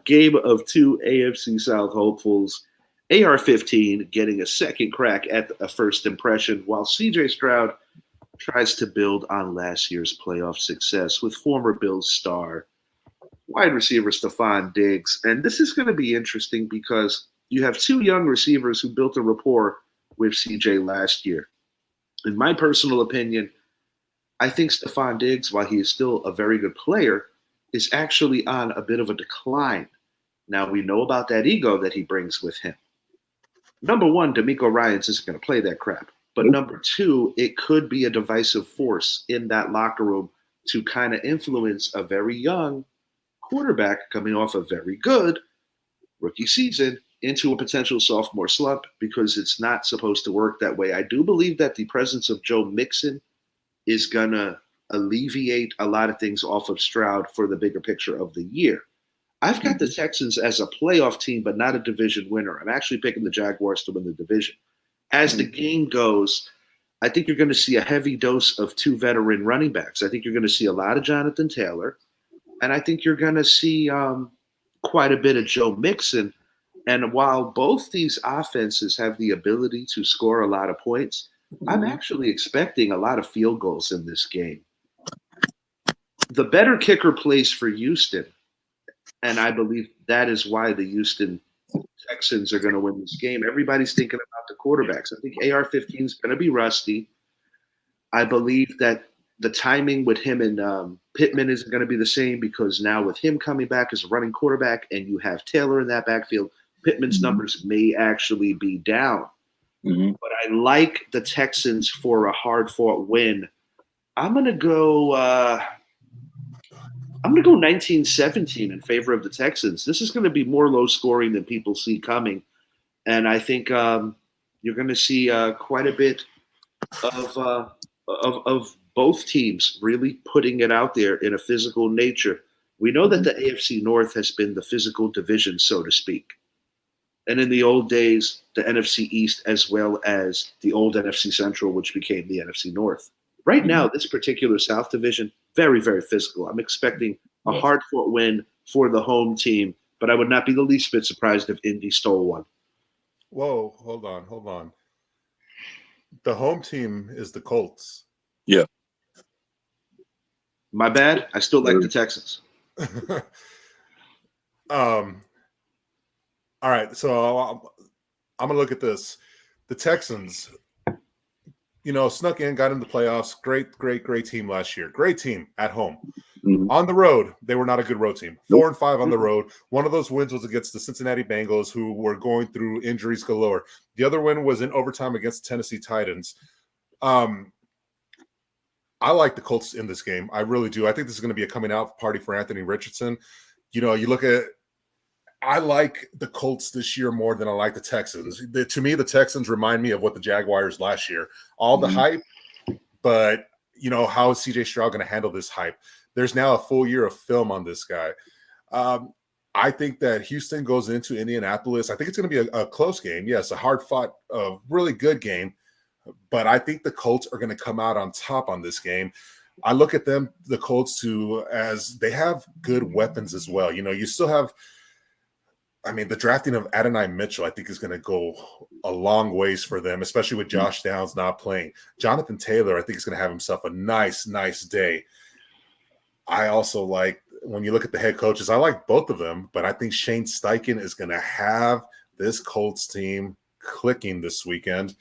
Game of two AFC South hopefuls. AR-15 getting a second crack at a first impression, while CJ Stroud tries to build on last year's playoff success with former Bills star wide receiver Stephon Diggs. And this is going to be interesting because you have two young receivers who built a rapport with CJ last year. In my personal opinion, I think Stephon Diggs, while he is still a very good player, is actually on a bit of a decline. Now, we know about that ego that he brings with him. Number one, DeMeco Ryans isn't going to play that crap. But number two, it could be a divisive force in that locker room to kind of influence a very young quarterback coming off a very good rookie season into a potential sophomore slump, because it's not supposed to work that way. I do believe that the presence of Joe Mixon is going to alleviate a lot of things off of Stroud for the bigger picture of the year. I've got the Texans as a playoff team, but not a division winner. I'm actually picking the Jaguars to win the division. As the game goes, I think you're going to see a heavy dose of two veteran running backs. I think you're going to see a lot of Jonathan Taylor, and I think you're going to see quite a bit of Joe Mixon. And while both these offenses have the ability to score a lot of points, I'm actually expecting a lot of field goals in this game. The better kicker plays for Houston, and I believe that is why the Houston Texans are going to win this game. Everybody's thinking about the quarterbacks. I think AR-15 is going to be rusty. I believe that the timing with him and Pittman isn't going to be the same, because now with him coming back as a running quarterback and you have Taylor in that backfield, Pittman's numbers may actually be down. But I like the Texans for a hard-fought win I'm gonna go. I'm going to go 1917 in favor of the Texans. This is going to be more low scoring than people see coming, and I think you're going to see quite a bit of, of both teams really putting it out there in a physical nature. We know that the AFC North has been the physical division, so to speak, and in the old days, the NFC East as well as the old NFC Central, which became the NFC North. Right now, this particular South division, very, very physical. I'm expecting a hard-fought win for the home team, but I would not be the least bit surprised if Indy stole one. Whoa, hold on. The home team is the Colts. Yeah. My bad. I still like the Texans. All right, so I'm gonna look at this. The Texans, snuck in, got into the playoffs. Great team last year. Great team at home. Mhm. On the road, they were not a good road team. 4-5 on the road. One of those wins was against the Cincinnati Bengals, who were going through injuries galore. The other win was in overtime against the Tennessee Titans. I like the Colts in this game. I really do. I think this is going to be a coming out party for Anthony Richardson. You look at I like the Colts this year more than I like the Texans. To me, the Texans remind me of what the Jaguars last year. All the hype, but how is CJ Stroud going to handle this hype? There's now a full year of film on this guy. I think that Houston goes into Indianapolis. I think it's going to be a close game. Yes, a hard-fought, really good game. But I think the Colts are going to come out on top on this game. I look at them, the Colts, too, as they have good weapons as well. You still have – the drafting of Adonai Mitchell, I think, is going to go a long ways for them, especially with Josh Downs not playing. Jonathan Taylor, I think, is going to have himself a nice day. I also like, when you look at the head coaches, I like both of them, but I think Shane Steichen is going to have this Colts team clicking this weekend.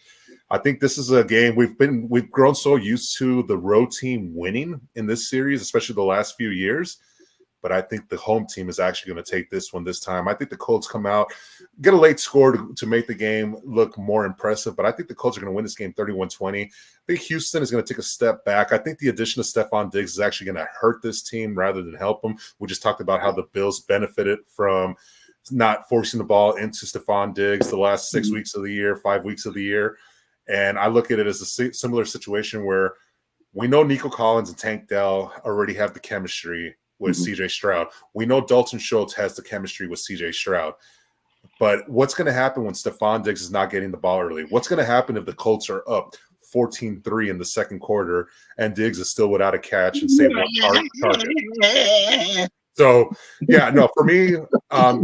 I think this is a game we've grown so used to the road team winning in this series, especially the last few years. But I think the home team is actually going to take this one this time. I think the Colts come out, get a late score to make the game look more impressive. But I think the Colts are going to win this game 31-20. I think Houston is going to take a step back. I think the addition of Stephon Diggs is actually going to hurt this team rather than help them. We just talked about how the Bills benefited from not forcing the ball into Stephon Diggs the last 6 weeks of the year, 5 weeks of the year. And I look at it as a similar situation where we know Nico Collins and Tank Dell already have the chemistry with CJ Stroud. We know Dalton Schultz has the chemistry with CJ Stroud. But what's going to happen when Stephon Diggs is not getting the ball early? What's going to happen if the Colts are up 14-3 in the second quarter and Diggs is still without a catch and save one target? So, for me,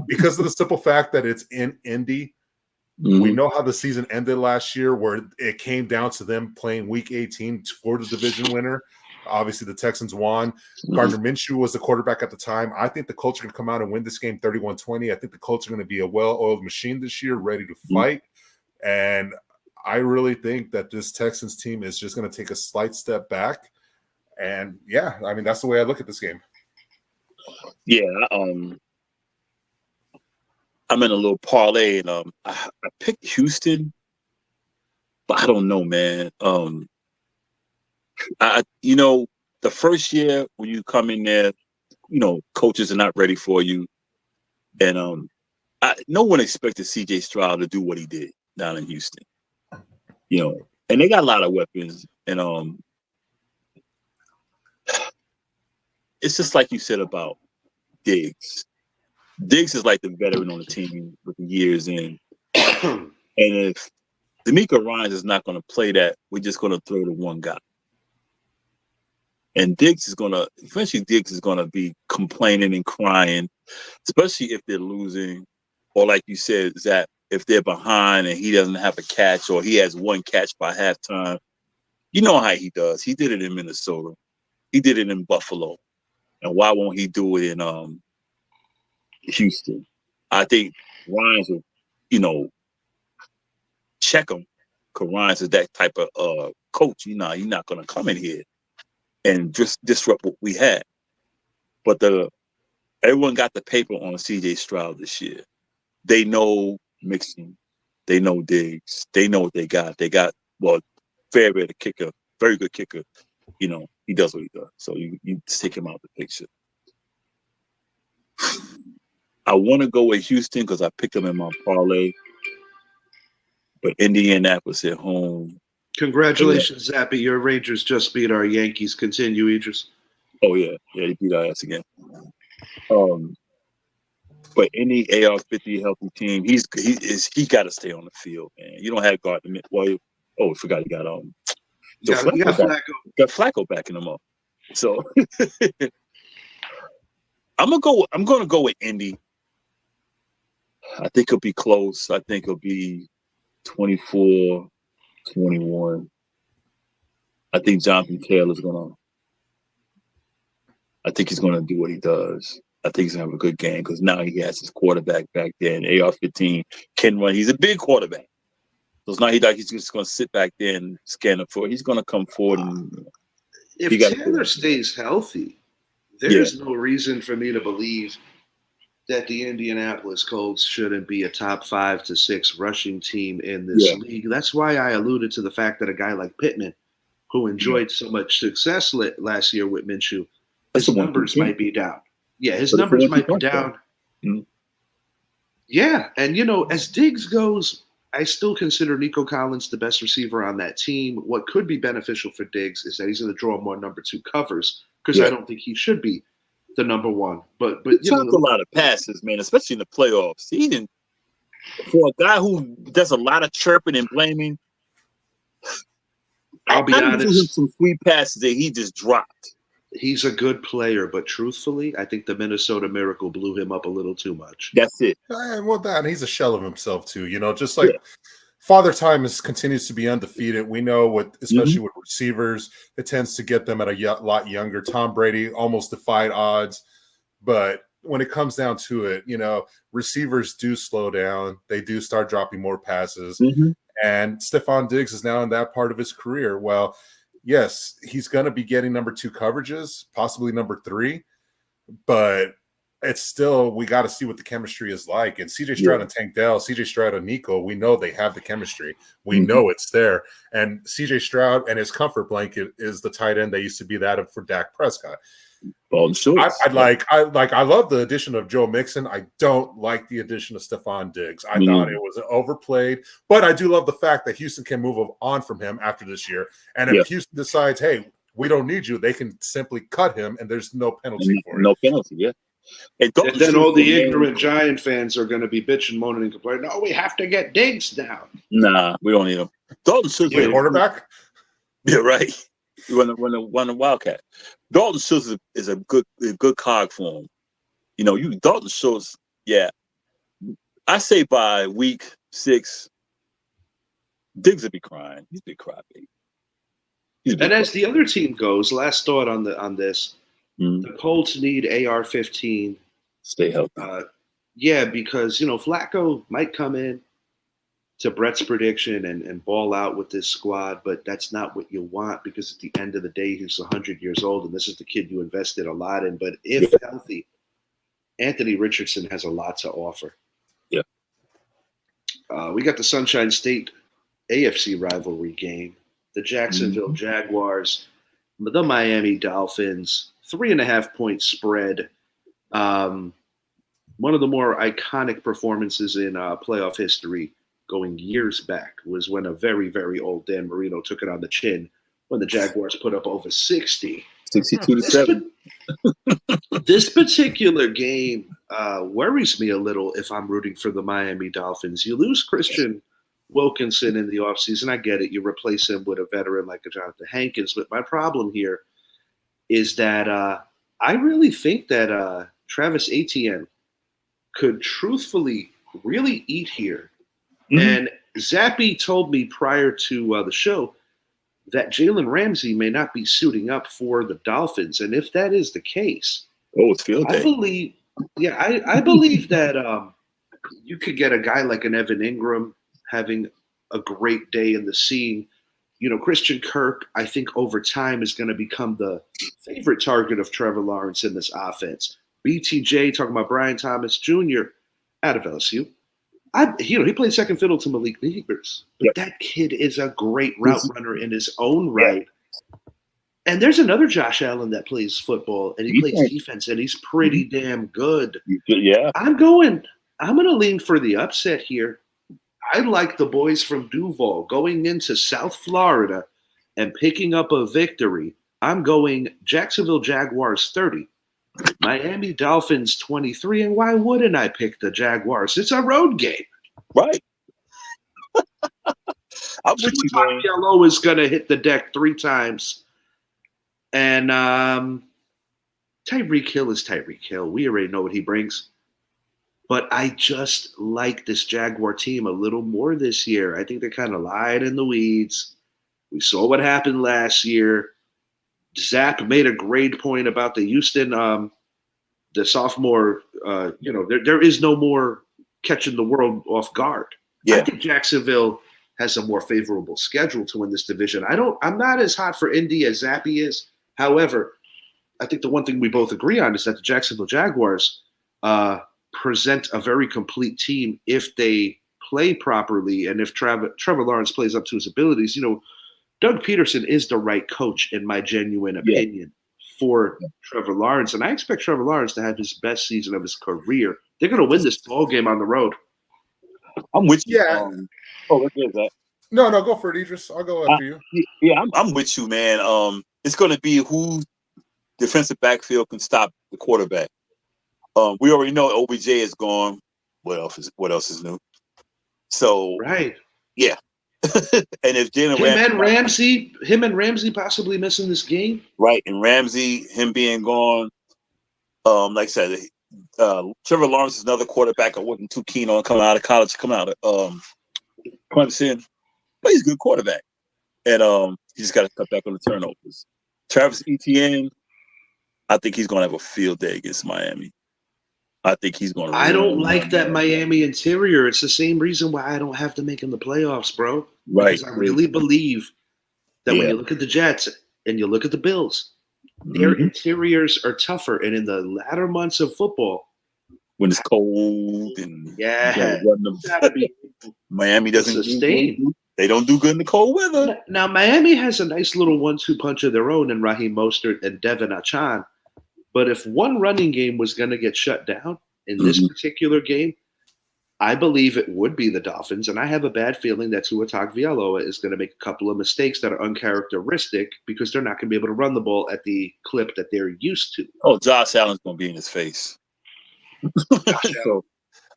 because of the simple fact that it's in Indy, we know how the season ended last year where it came down to them playing Week 18 for the division winner. Obviously, the Texans won. Gardner Minshew was the quarterback at the time. I think the Colts are going to come out and win this game 31-20. I think the Colts are going to be a well-oiled machine this year, ready to fight. And I really think that this Texans team is just going to take a slight step back. And, that's the way I look at this game. Yeah, I'm in a little parlay, and I picked Houston, but I don't know, man. The first year when you come in there, coaches are not ready for you, and no one expected CJ Stroud to do what he did down in Houston, and they got a lot of weapons, and it's just like you said about Diggs. Diggs is like the veteran on the team with the years in. And if D'Amico Ryans is not going to play that, we're just going to throw to one guy. And Diggs is going to be complaining and crying, especially if they're losing. Or like you said, Zach, if they're behind and he doesn't have a catch or he has one catch by halftime. You know how he does. He did it in Minnesota. He did it in Buffalo. And why won't he do it in Houston? I think Ryans will, check him, because Ryans is that type of coach. You're not going to come in here and just disrupt what we had. But everyone got the paper on CJ Stroud this year. They know Mixon. They know Diggs. They know what they got. They got, Fairweather, the kicker, very good kicker. He He does what he does. So you take him out of the picture. I want to go with Houston because I picked them in my parlay, but Indianapolis at home. Congratulations, Zappy. Your Rangers just beat our Yankees. Continue, Idris. Oh yeah, they beat our ass again. But any AR-50 healthy team, he got to stay on the field, man. You don't have Gardner. Well, I forgot you got You got Flacco. Got Flacco backing him up. So I'm gonna go with Indy. I think it'll be close. I think it'll be 24-21. I think Jonathan Taylor's I think he's gonna do what he does. I think he's gonna have a good game because now he has his quarterback back there, and AR-15 can run. He's a big quarterback. So it's not he's just gonna sit back there and scan the floor. He's gonna come forward and if Taylor stays healthy, there's no reason for me to believe that the Indianapolis Colts shouldn't be a top 5 to 6 rushing team in this league. That's why I alluded to the fact that a guy like Pittman, who enjoyed so much success last year with Minshew, his numbers might be down. Yeah, his numbers might be down. Mm-hmm. Yeah, and as Diggs goes, I still consider Nico Collins the best receiver on that team. What could be beneficial for Diggs is that he's going to draw more number 2 covers because I don't think he should be the number 1. But he dropped a lot of passes, man, especially in the playoffs. For a guy who does a lot of chirping and blaming, I'll be honest. Him some sweet passes that he just dropped. He's a good player, but truthfully, I think the Minnesota Miracle blew him up a little too much. That's it. And he's a shell of himself too. Just like Father Time continues to be undefeated. We know especially with receivers, it tends to get them at a lot younger. Tom Brady almost defied odds, but when it comes down to it, receivers do slow down. They do start dropping more passes, and Stephon Diggs is now in that part of his career. Well, yes, he's going to be getting number 2 coverages, possibly number 3, but it's still, we got to see what the chemistry is like. And CJ Stroud and Tank Dell, CJ Stroud and Nico, we know they have the chemistry. We know it's there. And CJ Stroud and his comfort blanket is the tight end that used to be that for Dak Prescott. Well, sure. I love the addition of Joe Mixon. I don't like the addition of Stephon Diggs. I thought it was overplayed, but I do love the fact that Houston can move on from him after this year. And if Houston decides, hey, we don't need you, they can simply cut him, and there's no penalty for it. No penalty, yeah. And then all the ignorant Giant fans are going to be bitching, moaning, and complaining. No, we have to get Diggs now. Nah, we don't need him. Dalton Schultz, quarterback. Yeah, right. You run a Wildcat. Dalton Schultz is a good cog for him. Dalton Schultz. Yeah, I say by week 6, Diggs will be crying. He's a big crybaby. And as the other team goes, last thought on this. The Colts need AR-15. Stay healthy. Because, Flacco might come in to Brett's prediction and ball out with this squad, but that's not what you want because at the end of the day, he's 100 years old, and this is the kid you invested a lot in. But if healthy, Anthony Richardson has a lot to offer. Yeah. We got the Sunshine State AFC rivalry game. The Jacksonville Jaguars, the Miami Dolphins, 3.5-point spread. One of the more iconic performances in playoff history going years back was when a very, very old Dan Marino took it on the chin when the Jaguars put up over 60. 62-7. This particular game worries me a little if I'm rooting for the Miami Dolphins. You lose Christian Wilkinson in the offseason. I get it. You replace him with a veteran like a Jonathan Hankins. But my problem here is that I really think that Travis Etienne could truthfully really eat here. And Zappy told me prior to the show that Jalen Ramsey may not be suiting up for the Dolphins. And if that is the case, it's field day. I believe that you could get a guy like an Evan Ingram having a great day in the scene. Christian Kirk, I think over time is going to become the favorite target of Trevor Lawrence in this offense. BTJ, talking about Brian Thomas Jr. out of LSU. He played second fiddle to Malik Neighbors. But that kid is a great route runner in his own right. And there's another Josh Allen that plays football and he plays defense and he's pretty damn good. Yeah. I'm going to lean for the upset here. I like the boys from Duval going into South Florida and picking up a victory. I'm going Jacksonville Jaguars 30, Miami Dolphins 23. And why wouldn't I pick the Jaguars? It's a road game. Right. I'm with you, man. Yellow is going to hit the deck 3 times. And Tyreek Hill is Tyreek Hill. We already know what he brings. But I just like this Jaguar team a little more this year. I think they kind of lied in the weeds. We saw what happened last year. Zap made a great point about the Houston, the sophomore. There is no more catching the world off guard. Yeah. I think Jacksonville has a more favorable schedule to win this division. I'm not as hot for Indy as Zappy is. However, I think the one thing we both agree on is that the Jacksonville Jaguars present a very complete team if they play properly and if Trevor Lawrence plays up to his abilities. Doug Peterson is the right coach, in my genuine opinion, for Trevor Lawrence. And I expect Trevor Lawrence to have his best season of his career. They're going to win this ball game on the road. I'm with you. Yeah. What is that? No, go for it, Idris. I'll go after you. Yeah, I'm with you, man. It's going to be who defensive backfield can stop the quarterback. We already know OBJ is gone. What else is new? So right, yeah. And if Jalen Ramsey possibly missing this game, right? And Ramsey, him being gone, like I said, Trevor Lawrence is another quarterback I wasn't too keen on coming out of college, coming out of Clemson, but he's a good quarterback, and he just got to cut back on the turnovers. Travis Etienne, I think he's going to have a field day against Miami. I think he's going to. I don't like that Miami interior. It's the same reason why I don't have to make them the playoffs, bro. Right. Because I really believe that when you look at the Jets and you look at the Bills, their interiors are tougher. And in the latter months of football, when it's cold and Miami doesn't sustain. They don't do good in the cold weather. Now Miami has a nice little 1-2 punch of their own in Raheem Mostert and Devin Achan. But if one running game was going to get shut down in this particular game, I believe it would be the Dolphins. And I have a bad feeling that Tua Tagovailoa is going to make a couple of mistakes that are uncharacteristic because they're not going to be able to run the ball at the clip that they're used to. Oh, Josh Allen's going to be in his face. So,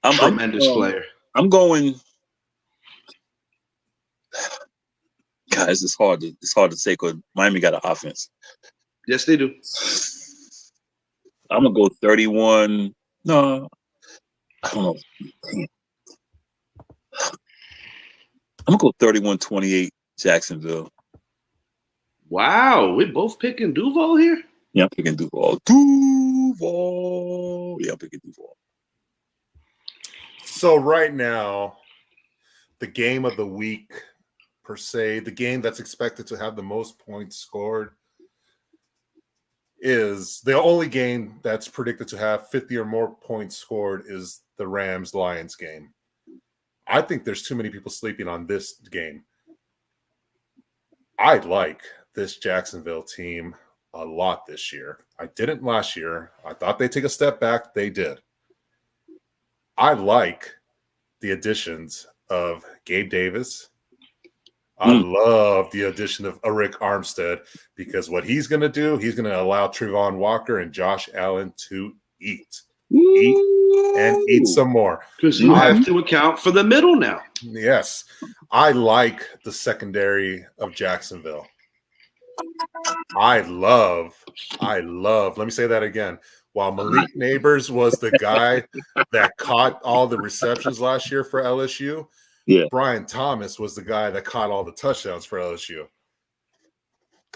tremendous player. I'm going. Guys, it's hard to say because Miami got an offense. Yes, they do. I'm gonna go 31. No, I don't know. I'm gonna go 31-28 Jacksonville. Wow, we're both picking Duval here? Yeah, I'm picking Duval. Yeah, I'm picking Duval. So right now, the game of the week, per se, the game that's expected to have the most points scored is the only game that's predicted to have 50 or more points scored is the Rams-Lions game. I think there's too many people sleeping on this game. I like this Jacksonville team a lot this year. I didn't last year. I thought they'd take a step back. They did. I like the additions of Gabe Davis. I love the addition of Arik Armstead because what he's going to do, he's going to allow Trevon Walker and Josh Allen to eat some more. Because you have to account for the middle now. Yes. I like the secondary of Jacksonville. I love, let me say that again. While Malik Neighbors was the guy that caught all the receptions last year for LSU, Brian Thomas was the guy that caught all the touchdowns for LSU.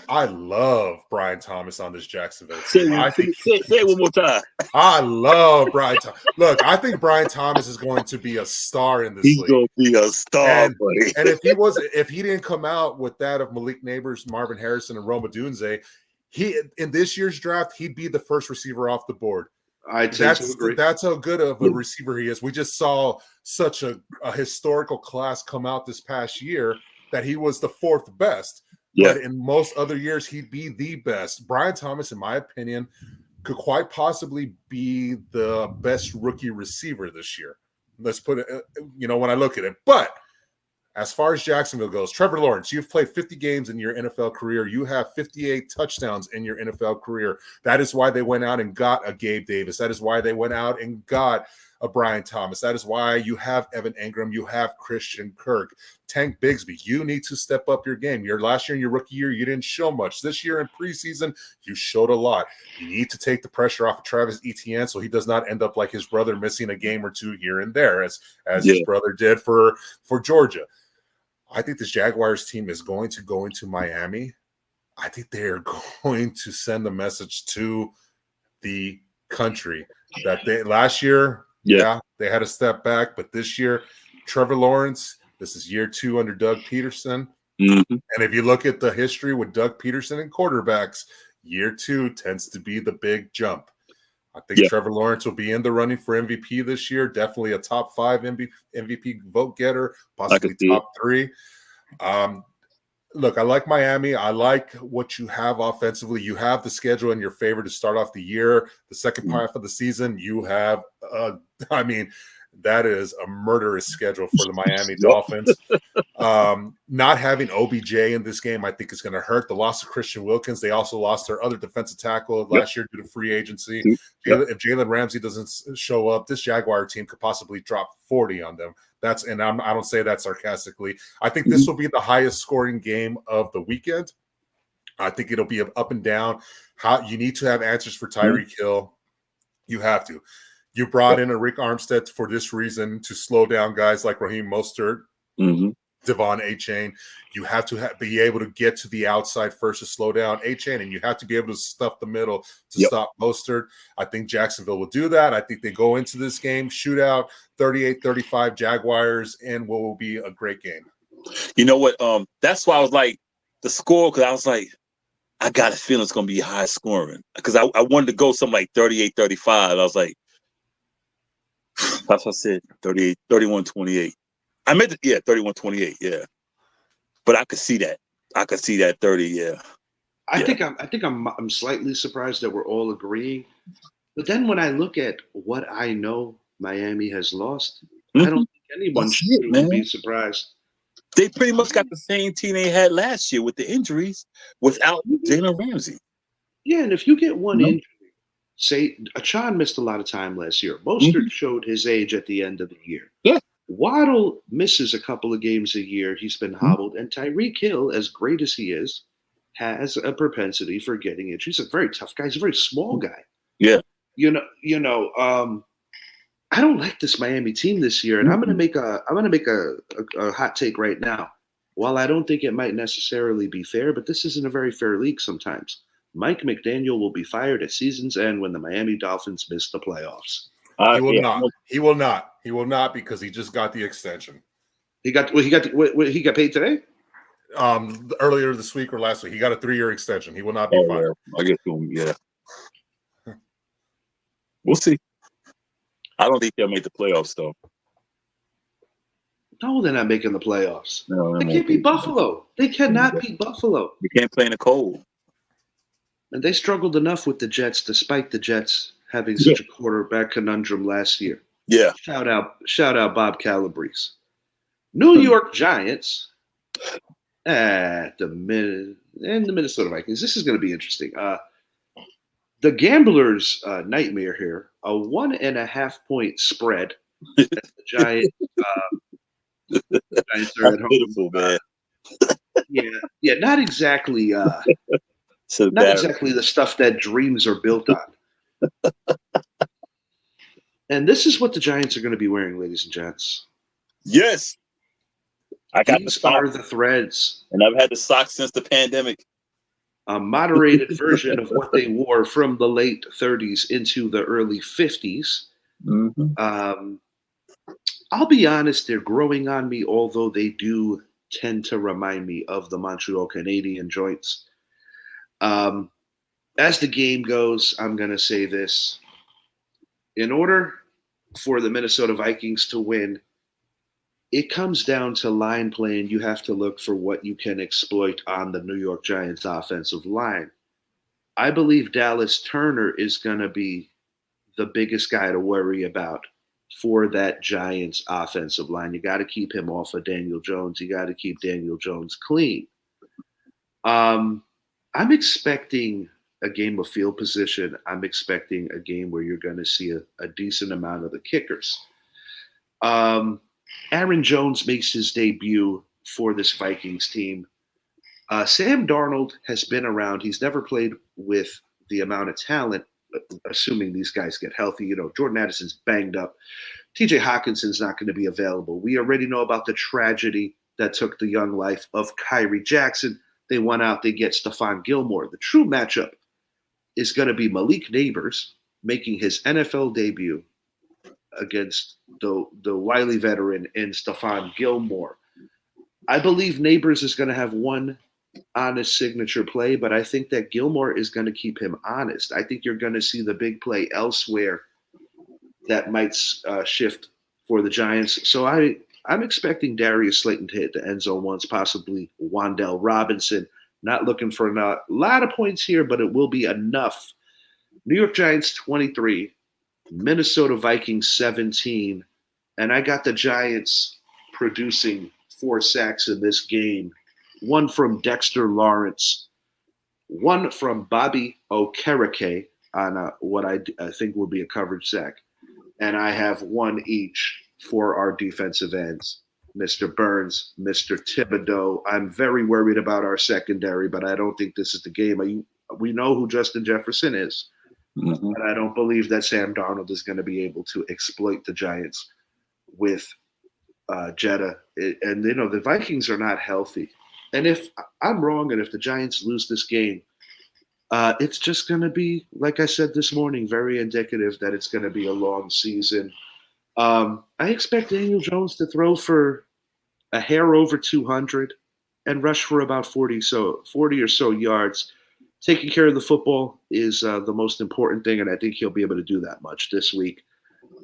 I love Brian Thomas on this Jacksonville team. Say it one more time. I love Brian Thomas. Look, I think Brian Thomas is going to be a star in this league. He's going to be a star, buddy. And if he didn't come out with that of Malik Neighbors, Marvin Harrison, and Roma Dunze, he in this year's draft, he'd be the first receiver off the board. That's how good of a receiver he is. We just saw such a historical class come out this past year that he was the fourth best. Yeah. But in most other years, he'd be the best. Brian Thomas, in my opinion, could quite possibly be the best rookie receiver this year. Let's put it, when I look at it. But as far as Jacksonville goes, Trevor Lawrence, you've played 50 games in your NFL career. You have 58 touchdowns in your NFL career. That is why they went out and got a Gabe Davis. That is why they went out and got a Brian Thomas. That is why you have Evan Engram. You have Christian Kirk. Tank Bigsby, you need to step up your game. Last year in your rookie year, you didn't show much. This year in preseason, you showed a lot. You need to take the pressure off of Travis Etienne so he does not end up like his brother missing a game or two here and there, as his brother did for Georgia. I think this Jaguars team is going to go into Miami. I think they are going to send a message to the country that last year, they had a step back, but this year, Trevor Lawrence, this is year 2 under Doug Peterson. Mm-hmm. And if you look at the history with Doug Peterson and quarterbacks, year 2 tends to be the big jump. I think Trevor Lawrence will be in the running for MVP this year. Definitely a top 5 MVP vote getter, possibly top 3. Look, I like Miami. I like what you have offensively. You have the schedule in your favor to start off the year. The second half of the season, you have, that is a murderous schedule for the Miami Dolphins. Not having OBJ in this game, I think, is going to hurt. The loss of Christian Wilkins. They also lost their other defensive tackle last year due to free agency. If Jalen Ramsey doesn't show up, this Jaguar team could possibly drop 40 on them. I don't say that sarcastically. I think this will be the highest scoring game of the weekend. I think it'll be up and down. You need to have answers for Tyreek Hill. You have to. You brought in a Rick Armstead for this reason, to slow down guys like Raheem Mostert, Devon Achane. You have to be able to get to the outside first to slow down Achane, and you have to be able to stuff the middle to stop Mostert. I think Jacksonville will do that. I think they go into this game, shootout, 38-35 Jaguars, and what will be a great game. You know what? That's why I was like, the score, because I was like, I got a feeling it's going to be high scoring. Because I wanted to go something like 38-35. I was like, that's what I said, 31-28. I meant to, 31-28, yeah. But I could see that. I could see that 30, yeah. I think I'm slightly surprised that we're all agreeing. But then when I look at what I know Miami has lost, I don't think anyone should be surprised. They pretty much got the same team they had last year with the injuries without Jalen Ramsey. Yeah, and if you get one injury, say Achane missed a lot of time last year. Mostert showed his age at the end of the year. Yeah. Waddle misses a couple of games a year. He's been hobbled. And Tyreek Hill, as great as he is, has a propensity for getting injured. He's a very tough guy. He's a very small guy. Yeah. I don't like this Miami team this year, and I'm going to make a hot take right now. While I don't think it might necessarily be fair, but this isn't a very fair league sometimes. Mike McDaniel will be fired at season's end when the Miami Dolphins miss the playoffs. He will not. He will not. He will not, because he just got the extension. He got paid today? Earlier this week or last week. He got a 3-year extension. He will not be fired. I guess we'll see. I don't think they'll make the playoffs, though. No, they're not making the playoffs. No, they can't beat Buffalo. They cannot beat Buffalo. You can't play in the cold. And they struggled enough with the Jets, despite the Jets having such a quarterback conundrum last year. Yeah. Shout out Bob Calabrese. New York Giants at the Minnesota Vikings. This is going to be interesting. The gambler's nightmare here, a 1.5-point spread. The Giants are at home. Beautiful, man. Yeah, not exactly. So not exactly the stuff that dreams are built on. And this is what the Giants are going to be wearing, ladies and gents. Yes. These are the threads. And I've had the socks since the pandemic. A moderated version of what they wore from the late 30s into the early 50s. I'll be honest, they're growing on me, although they do tend to remind me of the Montreal Canadian joints. As the game goes, I'm going to say this. In order for the Minnesota Vikings to win, it comes down to line play, and you have to look for what you can exploit on the New York Giants offensive line. I believe Dallas Turner is going to be the biggest guy to worry about for that Giants offensive line. You got to keep him off of Daniel Jones. You got to keep Daniel Jones clean. I'm expecting a game of field position. I'm expecting a game where you're going to see a decent amount of the kickers. Aaron Jones makes his debut for this Vikings team. Sam Darnold has been around. He's never played with the amount of talent, assuming these guys get healthy. You know, Jordan Addison's banged up. TJ Hawkinson's not going to be available. We already know about the tragedy that took the young life of Kyrie Jackson. They went out, they get Stephon Gilmore. The true matchup is going to be Malik Neighbors making his NFL debut against the wily veteran in Stephon Gilmore. I believe Neighbors is going to have one honest signature play, but I think that Gilmore is going to keep him honest. I think you're going to see the big play elsewhere that might shift for the Giants. So I'm expecting Darius Slayton to hit the end zone once, possibly Wan'Dale Robinson. Not looking for a lot of points here, but it will be enough. New York Giants 23, Minnesota Vikings 17, and I got the Giants producing 4 sacks in this game. One from Dexter Lawrence, one from Bobby Okereke on what I think will be a coverage sack, and I have one each for our defensive ends, Mr. Burns, Mr. Thibodeau. I'm very worried about our secondary, but I don't think this is the game. We know who Justin Jefferson is, and I don't believe that Sam Darnold is going to be able to exploit the Giants with Jetta. And, you know, the Vikings are not healthy. And if I'm wrong and if the Giants lose this game, it's just going to be, like I said this morning, very indicative that it's going to be a long season. I expect Daniel Jones to throw for a hair over 200 and rush for about 40 or so yards. Taking care of the football is the most important thing, and I think he'll be able to do that much this week.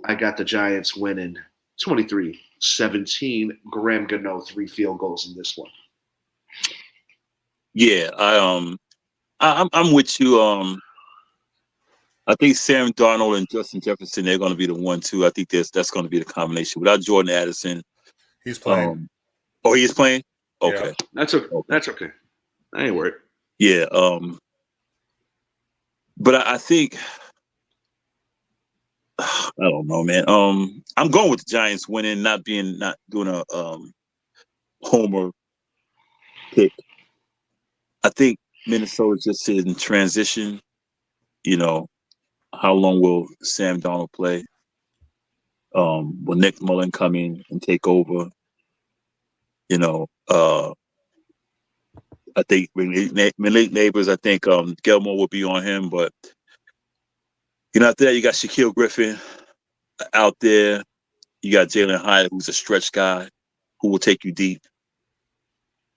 I got the Giants winning 23-17. Graham Gano 3 field goals in this one. Yeah, I'm with you. I think Sam Darnold and Justin Jefferson, they're going to be the 1-2. I think that's going to be the combination. Without Jordan Addison, he's playing. Oh, he is playing. Okay, Yeah. That's okay. That's okay. I ain't worried. Yeah. But I think I don't know, man. I'm going with the Giants winning, not doing a homer pick. I think Minnesota just is in transition. You know, how long will Sam Darnold play? Will Nick Mullen come in and take over? You know, I think Malik Neighbors, I think Gilmore will be on him. But, you know, after that, you got Shaquille Griffin out there. You got Jalen Hyatt, who's a stretch guy who will take you deep.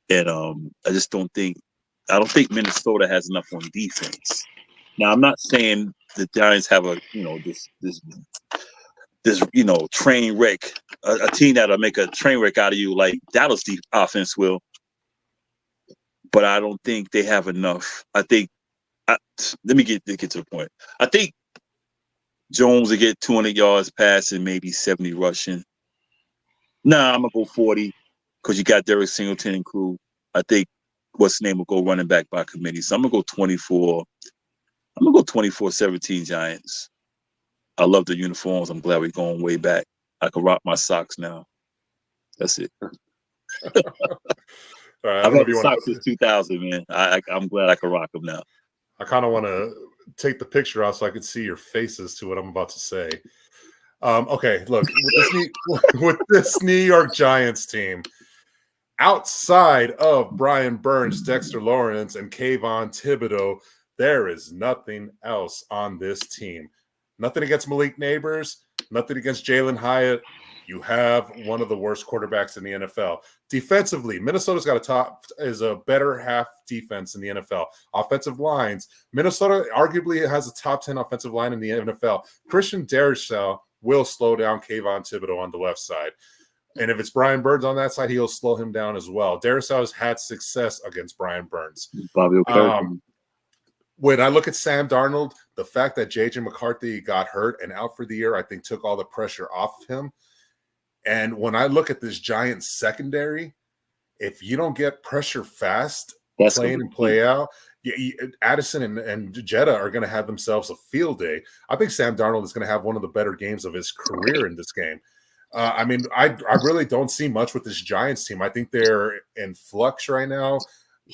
And I don't think Minnesota has enough on defense. Now, I'm not saying the Giants have a, you know, this you know, train wreck, a team that'll make a train wreck out of you like Dallas offense will. But I don't think they have enough. Let me get to the point. I think Jones will get 200 yards passing, maybe 70 rushing. Nah, I'm going to go 40 because you got Derek Singleton and crew. I think what's the name will go running back by committee. So I'm going to go 24. I'm going to go 24-17 Giants. I love the uniforms. I'm glad we're going way back. I can rock my socks now. That's it. All right, I've had the socks since 2000, man. I'm glad I can rock them now. I kind of want to take the picture out so I can see your faces to what I'm about to say. Okay, look, with this New York Giants team, outside of Brian Burns, Dexter Lawrence, and Kayvon Thibodeau, there is nothing else on this team. Nothing against Malik Neighbors, nothing against Jalen Hyatt. You have one of the worst quarterbacks in the NFL. Defensively, Minnesota's got a better half defense in the NFL. Offensive lines, Minnesota arguably has a top 10 offensive line in the NFL. Christian Darrisaw will slow down Kayvon Thibodeau on the left side. And if it's Brian Burns on that side, he'll slow him down as well. Darius has had success against Brian Burns. Bobby O'Kerr. When I look at Sam Darnold, the fact that J.J. McCarthy got hurt and out for the year, I think took all the pressure off of him. And when I look at this Giants secondary, if you don't get pressure fast, playing and play out, Addison and Jetta are going to have themselves a field day. I think Sam Darnold is going to have one of the better games of his career in this game. I mean, I really don't see much with this Giants team. I think they're in flux right now.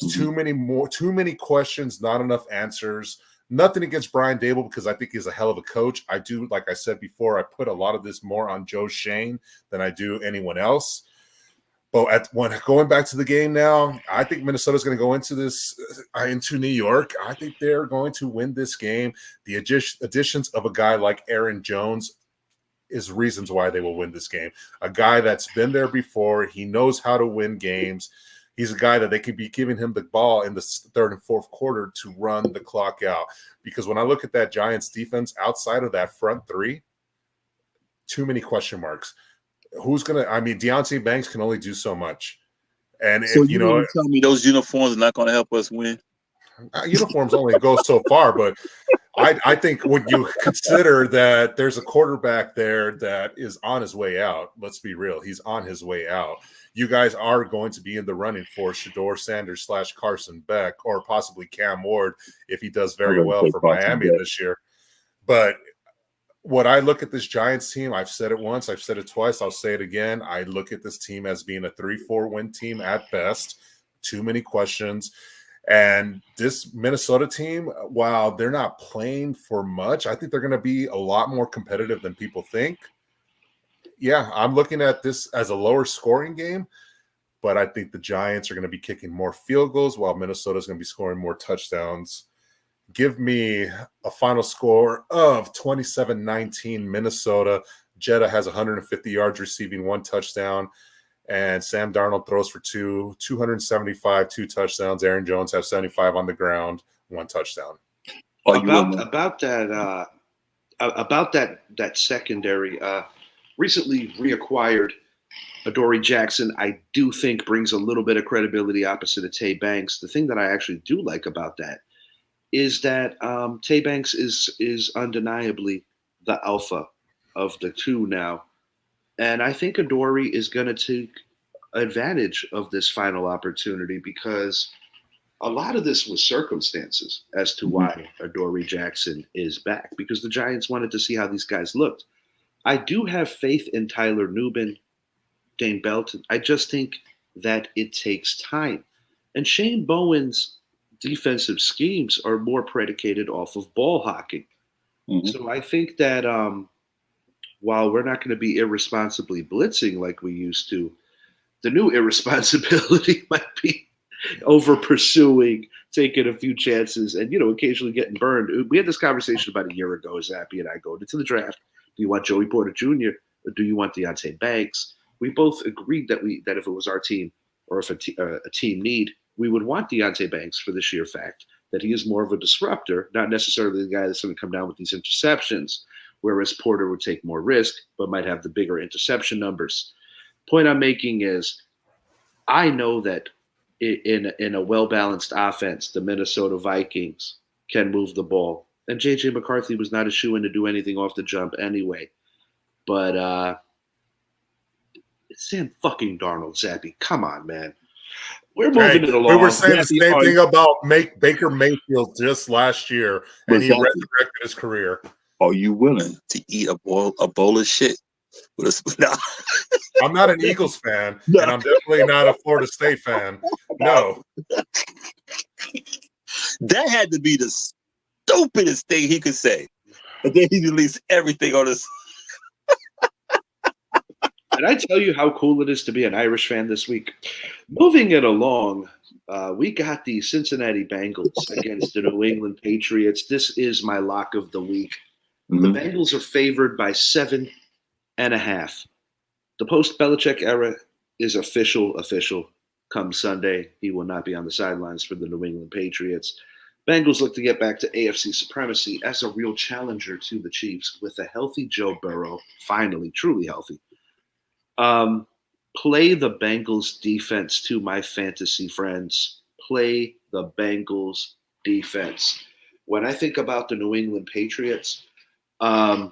Too many questions, not enough answers. Nothing against Brian Dable because I think he's a hell of a coach. I do, like I said before, I put a lot of this more on Joe Schoen than I do anyone else. But going back to the game now, I think Minnesota's going to go into New York. I think they're going to win this game. The additions of a guy like Aaron Jones is reasons why they will win this game. A guy that's been there before. He knows how to win games. He's a guy that they could be giving him the ball in the third and fourth quarter to run the clock out. Because when I look at that Giants defense outside of that front three, too many question marks. Deonte Banks can only do so much. And so if you know, tell me those uniforms are not going to help us win. Uniforms only go so far, but I think when you consider that there's a quarterback there that is on his way out, let's be real, he's on his way out. You guys are going to be in the running for Shedeur Sanders / Carson Beck or possibly Cam Ward if he does very well for Miami this year. But what I look at this Giants team, I've said it once, I've said it twice, I'll say it again. I look at this team as being a 3-4 win team at best. Too many questions. And this Minnesota team, while they're not playing for much, I think they're going to be a lot more competitive than people think. Yeah, I'm looking at this as a lower scoring game, but I think the Giants are going to be kicking more field goals while Minnesota is going to be scoring more touchdowns. Give me a final score of 27-19 Minnesota. Jetta has 150 yards receiving, 1 touchdown. And Sam Darnold throws for 275, 2 touchdowns. Aaron Jones has 75 on the ground, 1 touchdown. About that secondary, recently reacquired Adoree Jackson, I do think brings a little bit of credibility opposite of Tay Banks. The thing that I actually do like about that is that Tay Banks is undeniably the alpha of the two now. And I think Adoree is going to take advantage of this final opportunity because a lot of this was circumstances as to why Adoree Jackson is back, because the Giants wanted to see how these guys looked. I do have faith in Tyler Nubin, Dane Belton. I just think that it takes time. And Shane Bowen's defensive schemes are more predicated off of ball hawking. Mm-hmm. So I think that while we're not going to be irresponsibly blitzing like we used to, the new irresponsibility might be over pursuing, taking a few chances, and, occasionally getting burned. We had this conversation about a year ago, Zappy and I, going into the draft. Do you want Joey Porter Jr. or do you want Deonte Banks? We both agreed that if it was our team or if a team need, we would want Deonte Banks for the sheer fact that he is more of a disruptor, not necessarily the guy that's going to come down with these interceptions, whereas Porter would take more risk but might have the bigger interception numbers. Point I'm making is I know that in a well-balanced offense, the Minnesota Vikings can move the ball. And J.J. McCarthy was not a shoo-in to do anything off the jump anyway. But it's Sam fucking Darnold, Zappy. Come on, man. We're moving it along. We were saying the same thing about Baker Mayfield just last year, and he resurrected his career. Are you willing to eat a bowl of shit? No. I'm not an Eagles fan, and I'm definitely not a Florida State fan. No. That had to be the stupidest thing he could say. And then he released everything on his. Did I tell you how cool it is to be an Irish fan this week? Moving it along, we got the Cincinnati Bengals against the New England Patriots. This is my lock of the week. Mm-hmm. The Bengals are favored by 7.5. The post-Belichick era is official. Come Sunday, he will not be on the sidelines for the New England Patriots. Bengals look to get back to AFC supremacy as a real challenger to the Chiefs with a healthy Joe Burrow, finally, truly healthy. play the Bengals defense to my fantasy friends. Play the Bengals defense. When I think about the New England Patriots, um,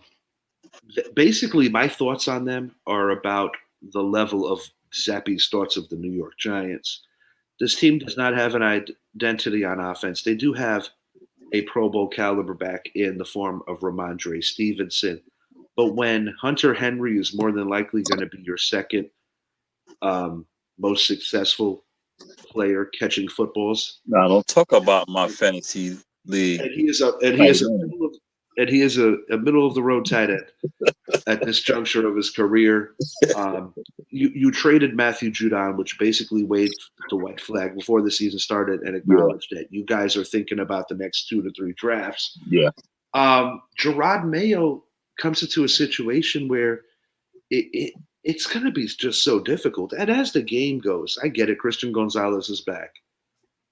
basically my thoughts on them are about the level of Zappi's thoughts of the New York Giants. This team does not have an identity on offense. They do have a Pro Bowl caliber back in the form of Ramondre Stevenson. But when Hunter Henry is more than likely going to be your second most successful player catching footballs, Now, don't talk about my fantasy league. and he is a middle of the road tight end at this juncture of his career. You traded Matthew Judon, which basically waved the white flag before the season started and acknowledged that you guys are thinking about the next 2 to 3 drafts. Yeah. Gerard Mayo comes into a situation where it's going to be just so difficult. And as the game goes, I get it. Christian Gonzalez is back.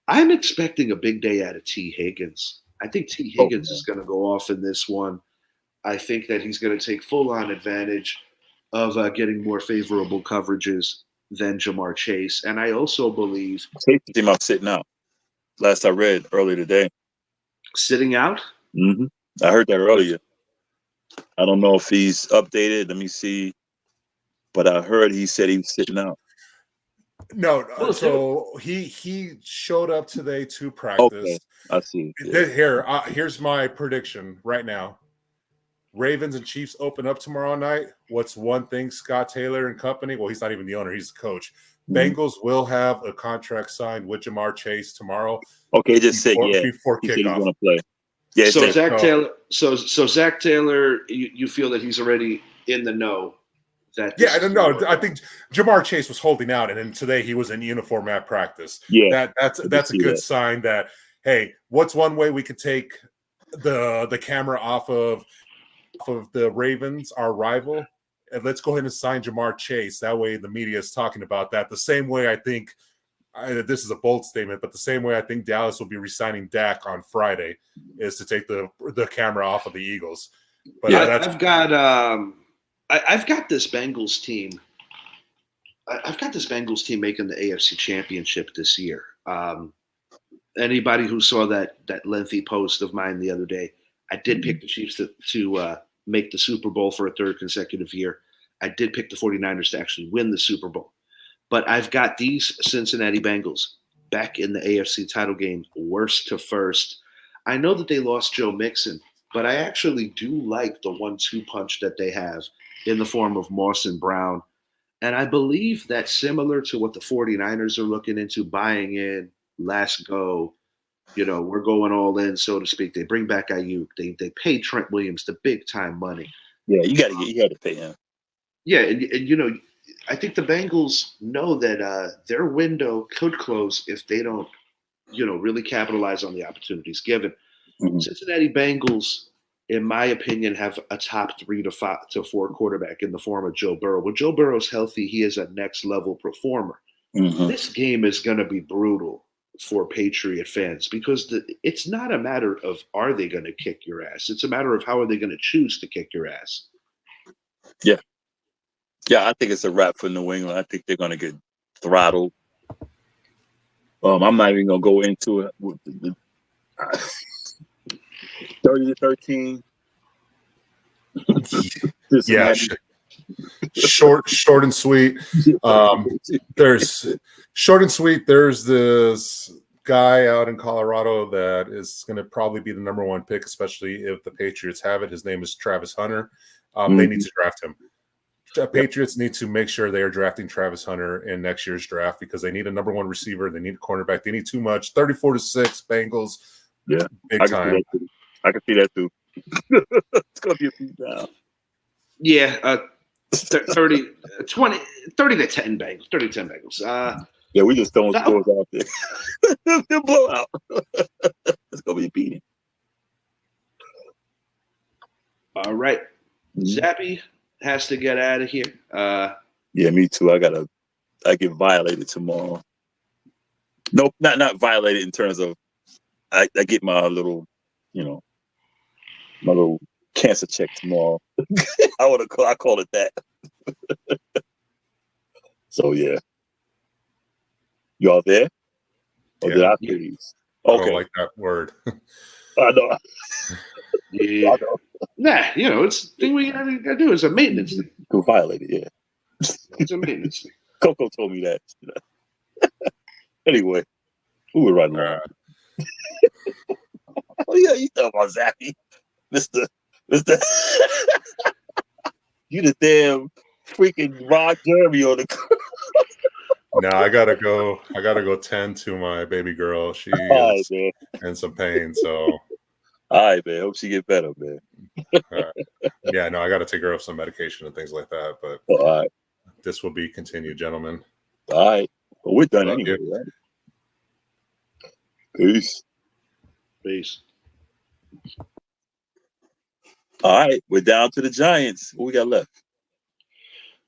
I'm expecting a big day out of T. Higgins. I think T. Higgins is going to go off in this one. I think that he's going to take full-on advantage of getting more favorable coverages than Jamar Chase. And I also believe Chase team up sitting out. Last I read earlier today. Sitting out? Mm-hmm. I heard that earlier. I don't know if he's updated. Let me see. But I heard he said he was sitting out. No, so he showed up today to practice. Okay, I see. Yeah. Here's my prediction right now. Ravens and Chiefs open up tomorrow night. What's one thing Scott Taylor and company? Well, he's not even the owner; he's the coach. Bengals will have a contract signed with Jamar Chase tomorrow. Okay, just say before he kickoff. said he's going to play. Yeah. So Zach Taylor. So Zach Taylor, you feel that he's already in the know. I don't know. I think Jamar Chase was holding out, and then today he was in uniform at practice. Yeah, that's a good sign that, hey, what's one way we could take the camera off of the Ravens, our rival, and let's go ahead and sign Jamar Chase. That way the media is talking about that. The same way I think this is a bold statement, but the same way I think Dallas will be re-signing Dak on Friday is to take the camera off of the Eagles. But I've got this Bengals team. I've got this Bengals team making the AFC Championship this year. Anybody who saw that lengthy post of mine the other day, I did pick the Chiefs to make the Super Bowl for a third consecutive year. I did pick the 49ers to actually win the Super Bowl. But I've got these Cincinnati Bengals back in the AFC title game, worst to first. I know that they lost Joe Mixon, but I actually do like the 1-2 punch that they have in the form of Moss and Brown. And I believe that similar to what the 49ers are looking into, buying in, last go, we're going all in, so to speak. They bring back Ayuk. They pay Trent Williams the big-time money. Yeah, you got to pay him. Yeah, and I think the Bengals know that their window could close if they don't, really capitalize on the opportunities given. Mm-hmm. Cincinnati Bengals, in my opinion, have a top 3 to 4 quarterback in the form of Joe Burrow. When Joe Burrow's healthy, he is a next-level performer. Mm-hmm. This game is going to be brutal for Patriot fans because it's not a matter of are they going to kick your ass. It's a matter of how are they going to choose to kick your ass. Yeah. Yeah, I think it's a wrap for New England. I think they're going to get throttled. I'm not even going to go into it. 30-13. Yeah, short and sweet. There's short and sweet. There's this guy out in Colorado that is going to probably be the number 1 pick, especially if the Patriots have it. His name is Travis Hunter. They need to draft him. Patriots need to make sure they are drafting Travis Hunter in next year's draft because they need a number 1 receiver. They need a cornerback. They need too much. 34-6 Bengals. Yeah, big time. I can see that too. It's gonna be a beat down. Yeah, 30 to 10 Bengals. 30-10 Bengals. Yeah, we just throwing scores out there. They'll blow out. It's gonna be a beating. All right, Zappy has to get out of here. Yeah, me too. I get violated tomorrow. Nope, not violated in terms of I get my little, my little cancer check tomorrow. I call it that. So yeah, y'all there? Or did Yeah. I freeze? I don't Okay, like that word. I know. Yeah. I know. Nah, it's the thing we gotta do. It's a maintenance thing. Go violate it. Yeah, It's a maintenance thing. Coco told me that. Anyway, we were running All along. right. Oh yeah, you talking about Zappy, Mister. You the damn freaking Rod Jeremy on the. No, I gotta go. I gotta go tend to my baby girl. She All right, is man. in some pain. So All right, man. Hope she get better, man. yeah, no, I gotta take her off some medication and things like that. But All right, this will be continued, gentlemen. all right. Well, we're done Love anyway, you. right? Peace. Peace. All right, we're down to the Giants. What we got left?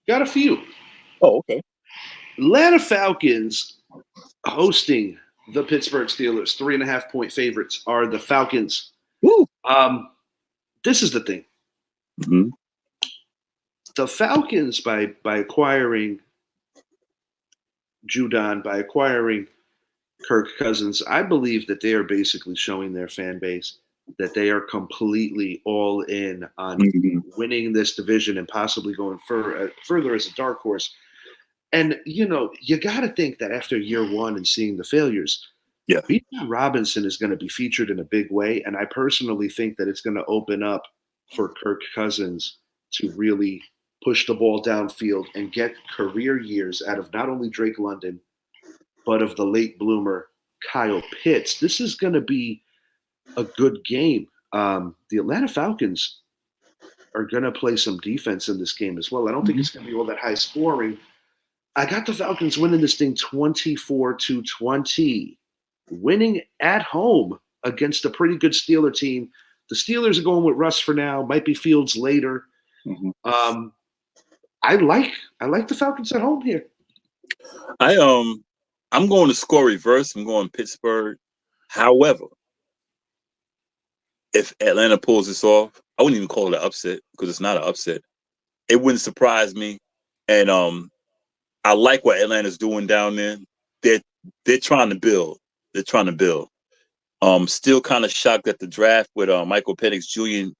Got a few. Oh, okay. Atlanta Falcons hosting the Pittsburgh Steelers. 3.5-point favorites are the Falcons. Woo. This is the thing. Mm-hmm. The Falcons, by acquiring Judon, by acquiring Kirk Cousins, I believe that they are basically showing their fan base that they are completely all in on winning this division and possibly going further as a dark horse. And, you got to think that after year one and seeing the failures, Yeah. Bijan Robinson is going to be featured in a big way. And I personally think that it's going to open up for Kirk Cousins to really push the ball downfield and get career years out of not only Drake London, but of the late bloomer Kyle Pitts. This is going to be a good game. The Atlanta Falcons are going to play some defense in this game as well. I don't think it's going to be all that high scoring. I got the Falcons winning this thing 24-20, winning at home against a pretty good Steeler team. The Steelers are going with Russ for now. Might be Fields later. Mm-hmm. I like the Falcons at home here. I'm going to score reverse. I'm going Pittsburgh. However, if Atlanta pulls this off, I wouldn't even call it an upset because it's not an upset. It wouldn't surprise me. And I like what Atlanta's doing down there. They're trying to build. They're trying to build. Still kind of shocked at the draft with Michael Penix Jr.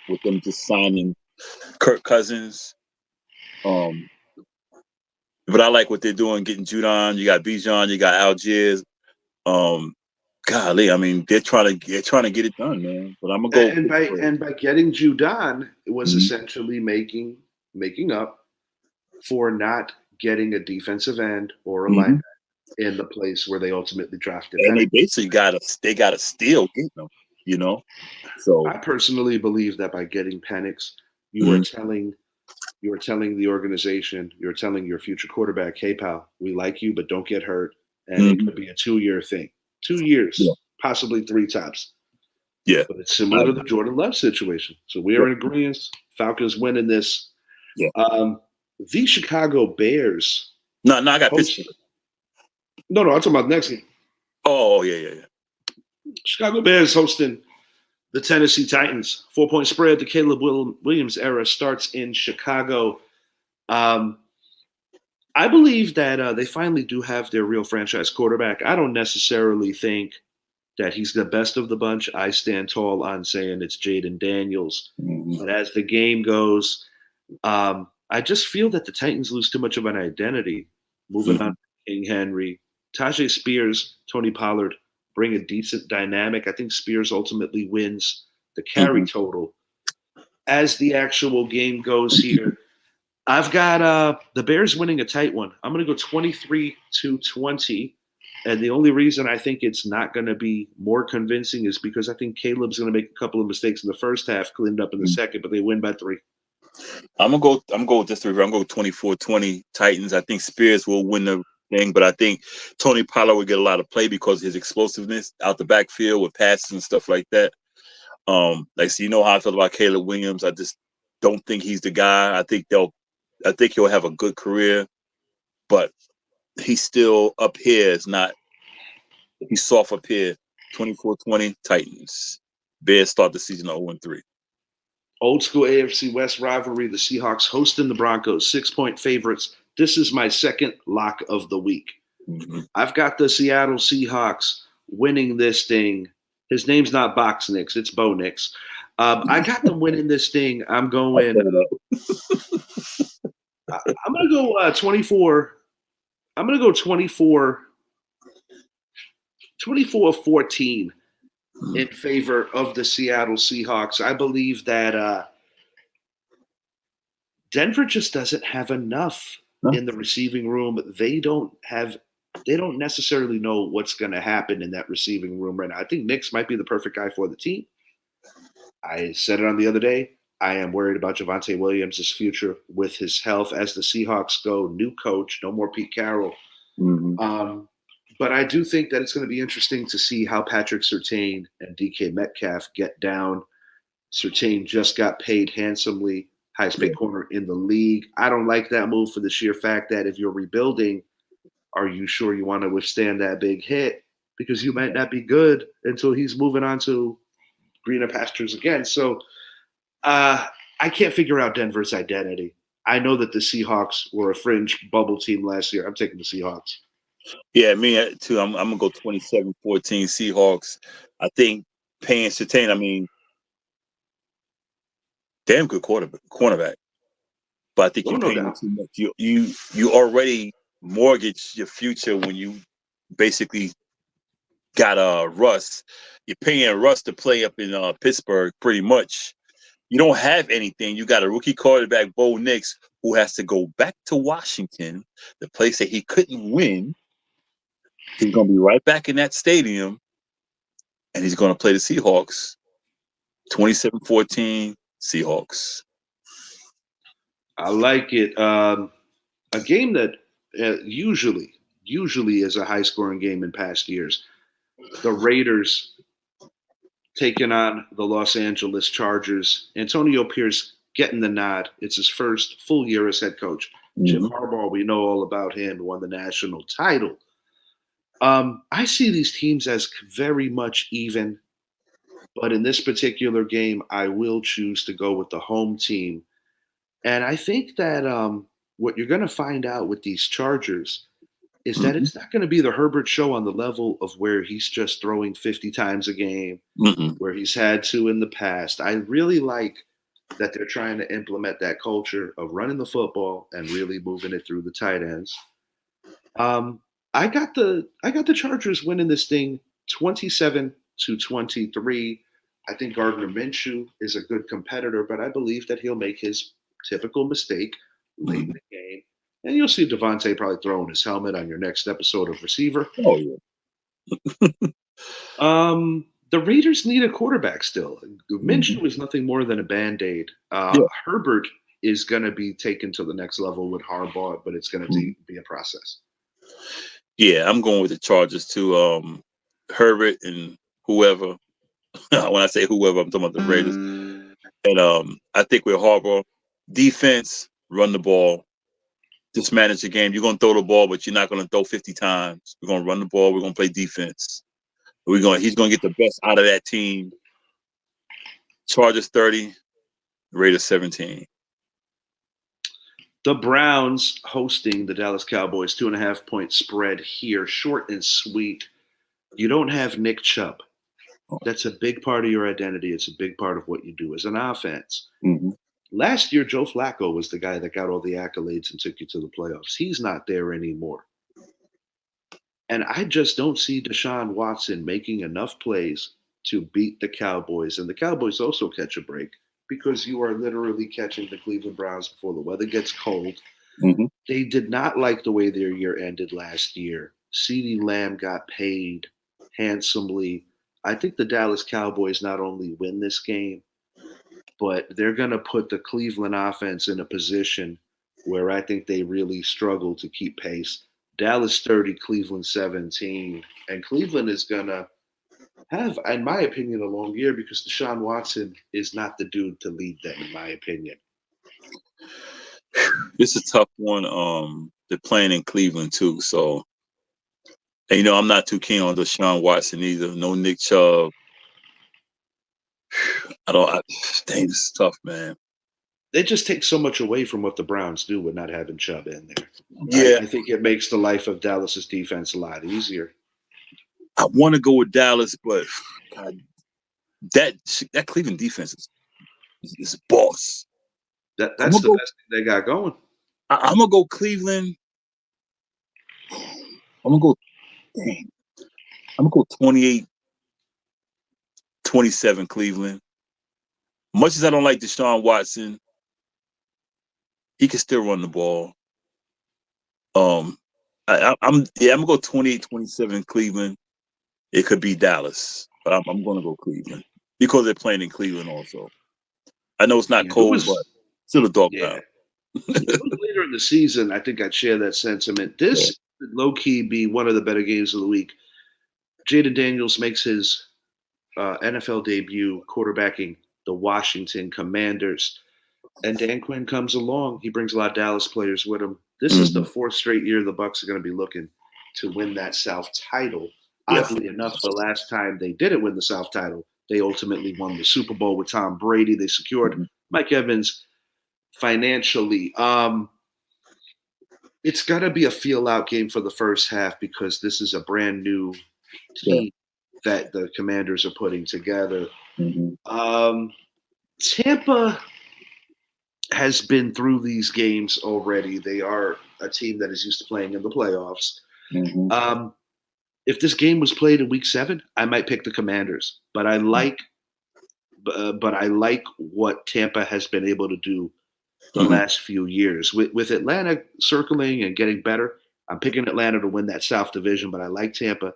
with them just signing Kirk Cousins. But I like what they're doing, getting Judon. You got Bijan, you got Algiers. Golly, I mean, they're trying to get it done, man. But I'm gonna go. And by getting Judon, it was essentially making up for not getting a defensive end or a linebacker in the place where they ultimately drafted. And they basically got to steal, get them, So I personally believe that by getting Penix, you are telling the organization, you're telling your future quarterback, hey pal, we like you, but don't get hurt. And it could be a 2-year thing. 2 years, possibly 3 tops. Yeah. But it's similar to the Jordan Love situation. So we are in agreement. Falcons winning this. Yeah. The Chicago Bears. No, I got Pittsburgh. No, I'm talking about the next game. Oh, yeah. Chicago Bears hosting the Tennessee Titans. 4-point spread. The Caleb Williams era starts in Chicago. I believe that they finally do have their real franchise quarterback. I don't necessarily think that he's the best of the bunch. I stand tall on saying it's Jaden Daniels. But as the game goes, I just feel that the Titans lose too much of an identity. Moving on to King Henry. Tajay Spears, Tony Pollard bring a decent dynamic. I think Spears ultimately wins the carry total. As the actual game goes here, I've got the Bears winning a tight one. I'm going to go 23-20. And the only reason I think it's not going to be more convincing is because I think Caleb's going to make a couple of mistakes in the first half, cleaned up in the second, but they win by 3. I'm gonna go just to I'm gonna go 24-20 Titans. I think Spears will win the thing, but I think Tony Pollard will get a lot of play because of his explosiveness out the backfield with passes and stuff like that. So you know how I feel about Caleb Williams. I just don't think he's the guy. I think he'll have a good career, but he's still up here. He's soft up here. 24-20 Titans. Bears start the season 0-3. Old school AFC West rivalry. The Seahawks hosting the Broncos. 6-point favorites. this is my second lock of the week. Mhm. I've got the Seattle Seahawks winning this thing. His name's not Box Nix, it's Bo Nix. I got them winning this thing. I'm going. I'm going to go 24. I'm going to go 24-14 in favor of the Seattle Seahawks. I believe that Denver just doesn't have enough in the receiving room. They don't necessarily know what's going to happen in that receiving room right now. I think Nix might be the perfect guy for the team. I said it on the other day. I am worried about Javonte Williams' future with his health as the Seahawks go. New coach, no more Pete Carroll. Mhm. But I do think that it's going to be interesting to see how Patrick Surtain and DK Metcalf get down. Surtain just got paid handsomely, highest paid corner in the league. I don't like that move for the sheer fact that if you're rebuilding, are you sure you want to withstand that big hit? Because you might not be good until he's moving on to greener pastures again. So I can't figure out Denver's identity. I know that the Seahawks were a fringe bubble team last year. I'm taking the Seahawks. Yeah, me too. I'm gonna go 27-14 Seahawks. I think paying Surtain, I mean, damn good cornerback. But I think Oh, you're no paying him doubt. too much. You already mortgage your future when you basically got Russ. You're paying Russ to play up in Pittsburgh pretty much. You don't have anything. You got a rookie quarterback, Bo Nix, who has to go back to Washington, the place that he couldn't win. He's going to be right back in that stadium, and he's going to play the Seahawks. 27-14 Seahawks. I like it. A game that usually is a high-scoring game in past years. The Raiders taking on the Los Angeles Chargers. Antonio Pierce getting the nod. It's his first full year as head coach. Jim Harbaugh, we know all about him, won the national title. I see these teams as very much even, but in this particular game, I will choose to go with the home team. And I think that what you're going to find out with these Chargers is that it's not going to be the Herbert show on the level of where he's just throwing 50 times a game, where he's had to in the past. I really like that they're trying to implement that culture of running the football and really moving it through the tight ends. I got the Chargers winning this thing 27-23. I think Gardner Minshew is a good competitor, but I believe that he'll make his typical mistake late in the game. And you'll see Devontae probably throwing his helmet on your next episode of Receiver. Oh, yeah. The Raiders need a quarterback still. Minshew is nothing more than a Band-Aid. Herbert is going to be taken to the next level with Harbaugh, but it's going to be a process. Yeah, I'm going with the Chargers too. Herbert and whoever. When I say whoever, I'm talking about the Raiders. And I think with Harbaugh, defense, run the ball, just manage the game. You're going to throw the ball, but you're not going to throw 50 times. We're going to run the ball. We're going to play defense. He's going to get the best out of that team. Chargers 30, Raiders 17. The Browns hosting the Dallas Cowboys, 2.5-point spread here, short and sweet. You don't have Nick Chubb. That's a big part of your identity. It's a big part of what you do as an offense. Last year, Joe Flacco was the guy that got all the accolades and took you to the playoffs. He's not there anymore. And I just don't see Deshaun Watson making enough plays to beat the Cowboys. And the Cowboys also catch a break because you are literally catching the Cleveland Browns before the weather gets cold. They did not like the way their year ended last year. CeeDee Lamb got paid handsomely. I think the Dallas Cowboys not only win this game, but they're going to put the Cleveland offense in a position where I think they really struggle to keep pace. Dallas 30, Cleveland 17. And Cleveland is going to have, in my opinion, a long year because Deshaun Watson is not the dude to lead them, in my opinion. This is a tough one. They're playing in Cleveland too, so and, I'm not too keen on Deshaun Watson either. No Nick Chubb. Dang, this is tough, man. They just take so much away from what the Browns do with not having Chubb in there. Yeah, I think it makes the life of Dallas's defense a lot easier. I want to go with Dallas, but God, that Cleveland defense is a boss. That's the best thing they got going. I'm gonna go Cleveland. I'm gonna go 28-27 Cleveland. Much as I don't like Deshaun Watson, he can still run the ball. I'm gonna go 28-27 Cleveland. It could be Dallas, but I'm gonna go Cleveland because they're playing in Cleveland also. I know it's not cold, but still a dog pound. Later in the season, I think I'd share that sentiment. This could low-key be one of the better games of the week. Jaden Daniels makes his NFL debut quarterbacking the Washington Commanders. And Dan Quinn comes along. He brings a lot of Dallas players with him. This is the fourth straight year the Bucs are going to be looking to win that South title. Yeah. Oddly enough, the last time they didn't win the South title, they ultimately won the Super Bowl with Tom Brady. They secured Mike Evans financially. It's going to be a feel-out game for the first half because this is a brand new team that the Commanders are putting together. Tampa has been through these games already. They are a team that is used to playing in the playoffs. If this game was played in Week 7, I might pick the Commanders. But I like what Tampa has been able to do the last few years. With Atlanta circling and getting better, I'm picking Atlanta to win that South Division. But I like Tampa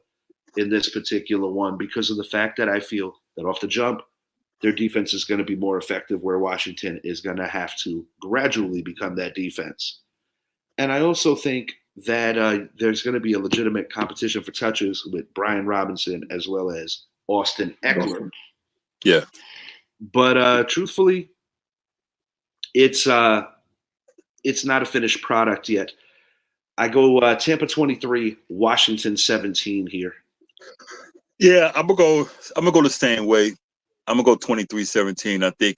in this particular one because of the fact that I feel that off the jump, their defense is going to be more effective where Washington is going to have to gradually become that defense. And I also think that there's going to be a legitimate competition for touches with Brian Robinson as well as Austin Eckler. Yeah. But truthfully, it's not a finished product yet. I go Tampa 23, Washington 17 here. Yeah, I'm gonna go the same way. I'm gonna go 23-17. I think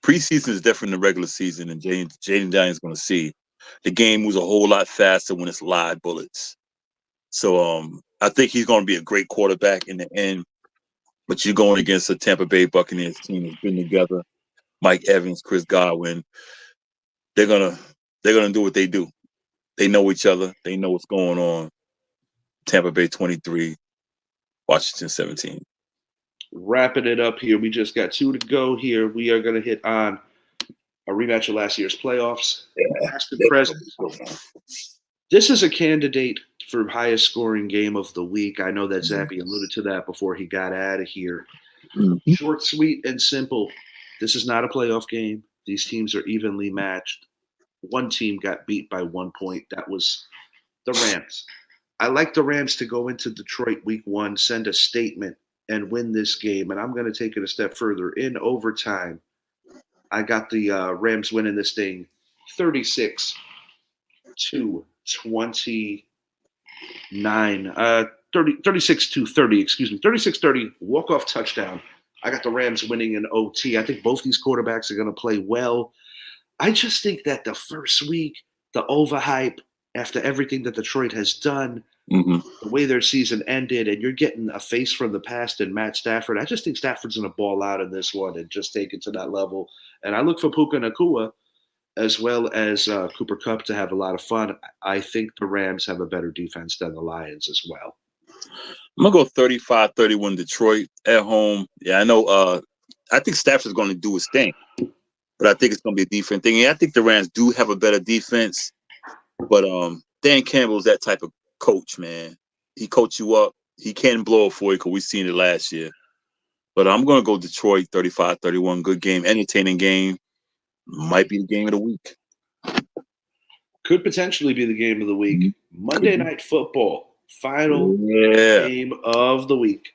preseason is different than regular season, and Jaden Daniels is gonna see the game moves a whole lot faster when it's live bullets. So I think he's gonna be a great quarterback in the end. But you're going against a Tampa Bay Buccaneers team that's been together. Mike Evans, Chris Godwin. They're gonna do what they do. They know each other. They know what's going on. Tampa Bay 23, Washington 17. Wrapping it up here. We just got 2 to go here. We are going to hit on a rematch of last year's playoffs. Past and present. This is a candidate for highest scoring game of the week. I know that Zappy alluded to that before he got out of here. Short, sweet, and simple. This is not a playoff game. These teams are evenly matched. One team got beat by 1 point. That was the Rams. I like the Rams to go into Detroit week 1, send a statement, and win this game. And I'm going to take it a step further. In overtime, I got the Rams winning this thing 36-29. 36-30, excuse me. 36-30, walk-off touchdown. I got the Rams winning in OT. I think both these quarterbacks are going to play well. I just think that the first week, the overhype after everything that Detroit has done, the way their season ended, and you're getting a face from the past in Matt Stafford. I just think Stafford's going to ball out in this one and just take it to that level. And I look for Puka Nacua as well as Cooper Kupp to have a lot of fun. I think the Rams have a better defense than the Lions as well. I'm going to go 35-31 Detroit at home. Yeah, I know. I think Stafford's going to do his thing, but I think it's going to be a different thing. And I think the Rams do have a better defense, but Dan Campbell's that type of coach, man. He coach you up. He can blow it for you because we've seen it last year. But I'm going to go Detroit 35-31. Good game, entertaining game. Might be the game of the week. Could potentially be the game of the week. Monday Night Football, final game of the week.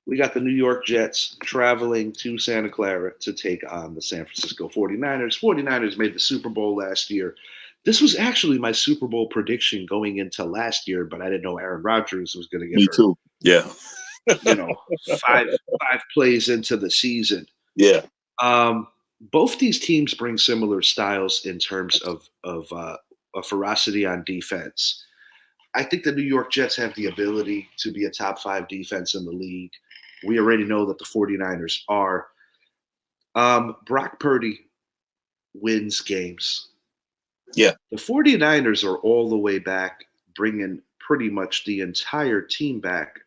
We got the New York Jets traveling to Santa Clara to take on the San Francisco 49ers. 49ers made the Super Bowl last year. This was actually my Super Bowl prediction going into last year, but I didn't know Aaron Rodgers was going to get hurt. Me too. Yeah. Five plays into the season. Yeah. both these teams bring similar styles in terms of a ferocity on defense. I think the New York Jets have the ability to be a top 5 defense in the league. We already know that the 49ers are. Brock Purdy wins games. Yeah. The 49ers are all the way back, bringing pretty much the entire team back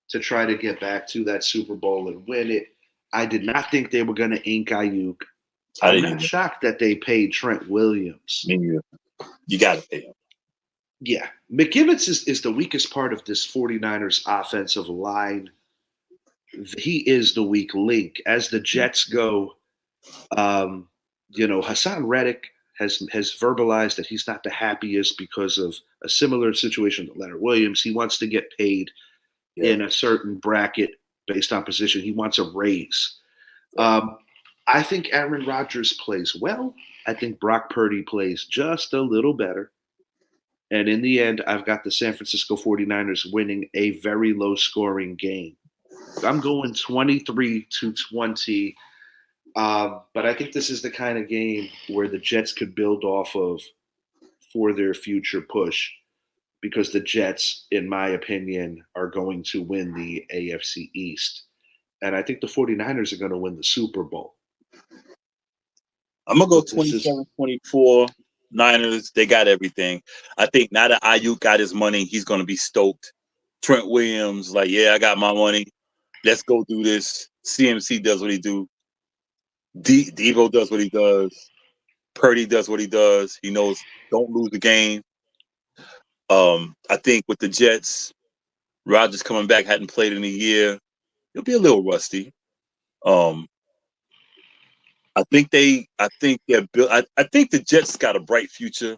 to try to get back to that Super Bowl and win it. I did not think they were going to ink Ayuk. I'm not shocked that they paid Trent Williams. You got to pay him. Yeah. McGivens is the weakest part of this 49ers offensive line. He is the weak link. As the Jets go, Hassan Reddick has verbalized that he's not the happiest because of a similar situation to Leonard Williams. He wants to get paid in a certain bracket based on position. He wants a raise. I think Aaron Rodgers plays well. I think Brock Purdy plays just a little better. And in the end, I've got the San Francisco 49ers winning a very low-scoring game. I'm going 23-20. But I think this is the kind of game where the Jets could build off of for their future push, because the Jets, in my opinion, are going to win the AFC East. And I think the 49ers are going to win the Super Bowl. I'm going to go 27-24. Niners, they got everything. I think now that Ayuk got his money, he's going to be stoked. Trent Williams, like, yeah, I got my money. Let's go do this. CMC does what he do. Deebo does what he does. Purdy does what he does. He knows don't lose the game. I think with the Jets, Rodgers coming back, hadn't played in a year. He'll be a little rusty. I think the Jets got a bright future.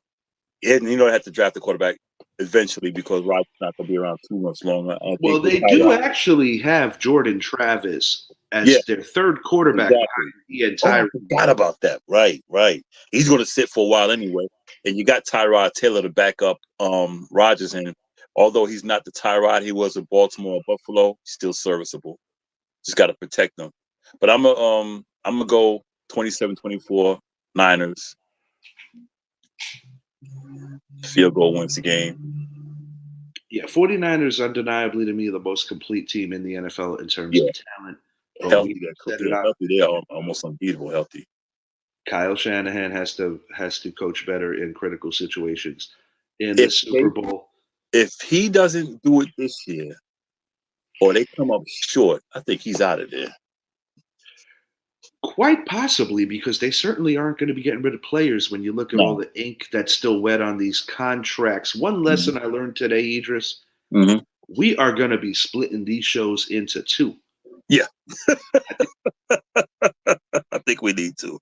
And they have to draft a quarterback eventually because Rodgers not going to be around too much longer. Well, they do actually have Jordan Travis as their third quarterback. Exactly. I forgot about that. Right. He's going to sit for a while anyway. And you got Tyrod Taylor to back up Rodgers. And although he's not the Tyrod he was at Baltimore or Buffalo, he's still serviceable. Just got to protect them. But I'm gonna go 27-24 Niners. Field goal wins the game. Yeah, 49ers undeniably to me the most complete team in the NFL in terms of talent. Healthy, they're almost unbeatable healthy. Kyle Shanahan has to coach better in critical situations in the Super Bowl. If he doesn't do it this year, or they come up short, I think he's out of there. Quite possibly, because they certainly aren't going to be getting rid of players when you look at all the ink that's still wet on these contracts. One lesson I learned today, Idris, we are going to be splitting these shows into 2. Yeah. I think we need to.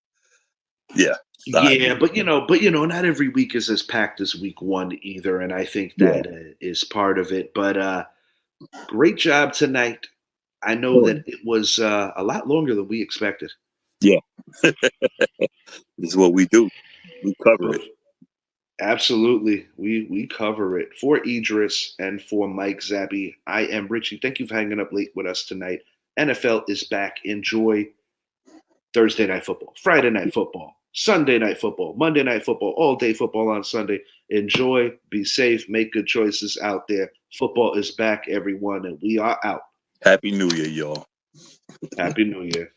Yeah. Yeah, but not every week is as packed as week 1 either, and I think that is part of it. But great job tonight. I know that it was a lot longer than we expected. Yeah. This is what we do. We cover it. Absolutely. We cover it. For Idris and for Mike Zabby, I am Richie. Thank you for hanging up late with us tonight. NFL is back. Enjoy Thursday night football, Friday night football, Sunday night football, Monday night football, all day football on Sunday. Enjoy, be safe, make good choices out there. Football is back, everyone, and we are out. Happy New Year, y'all. Happy New Year.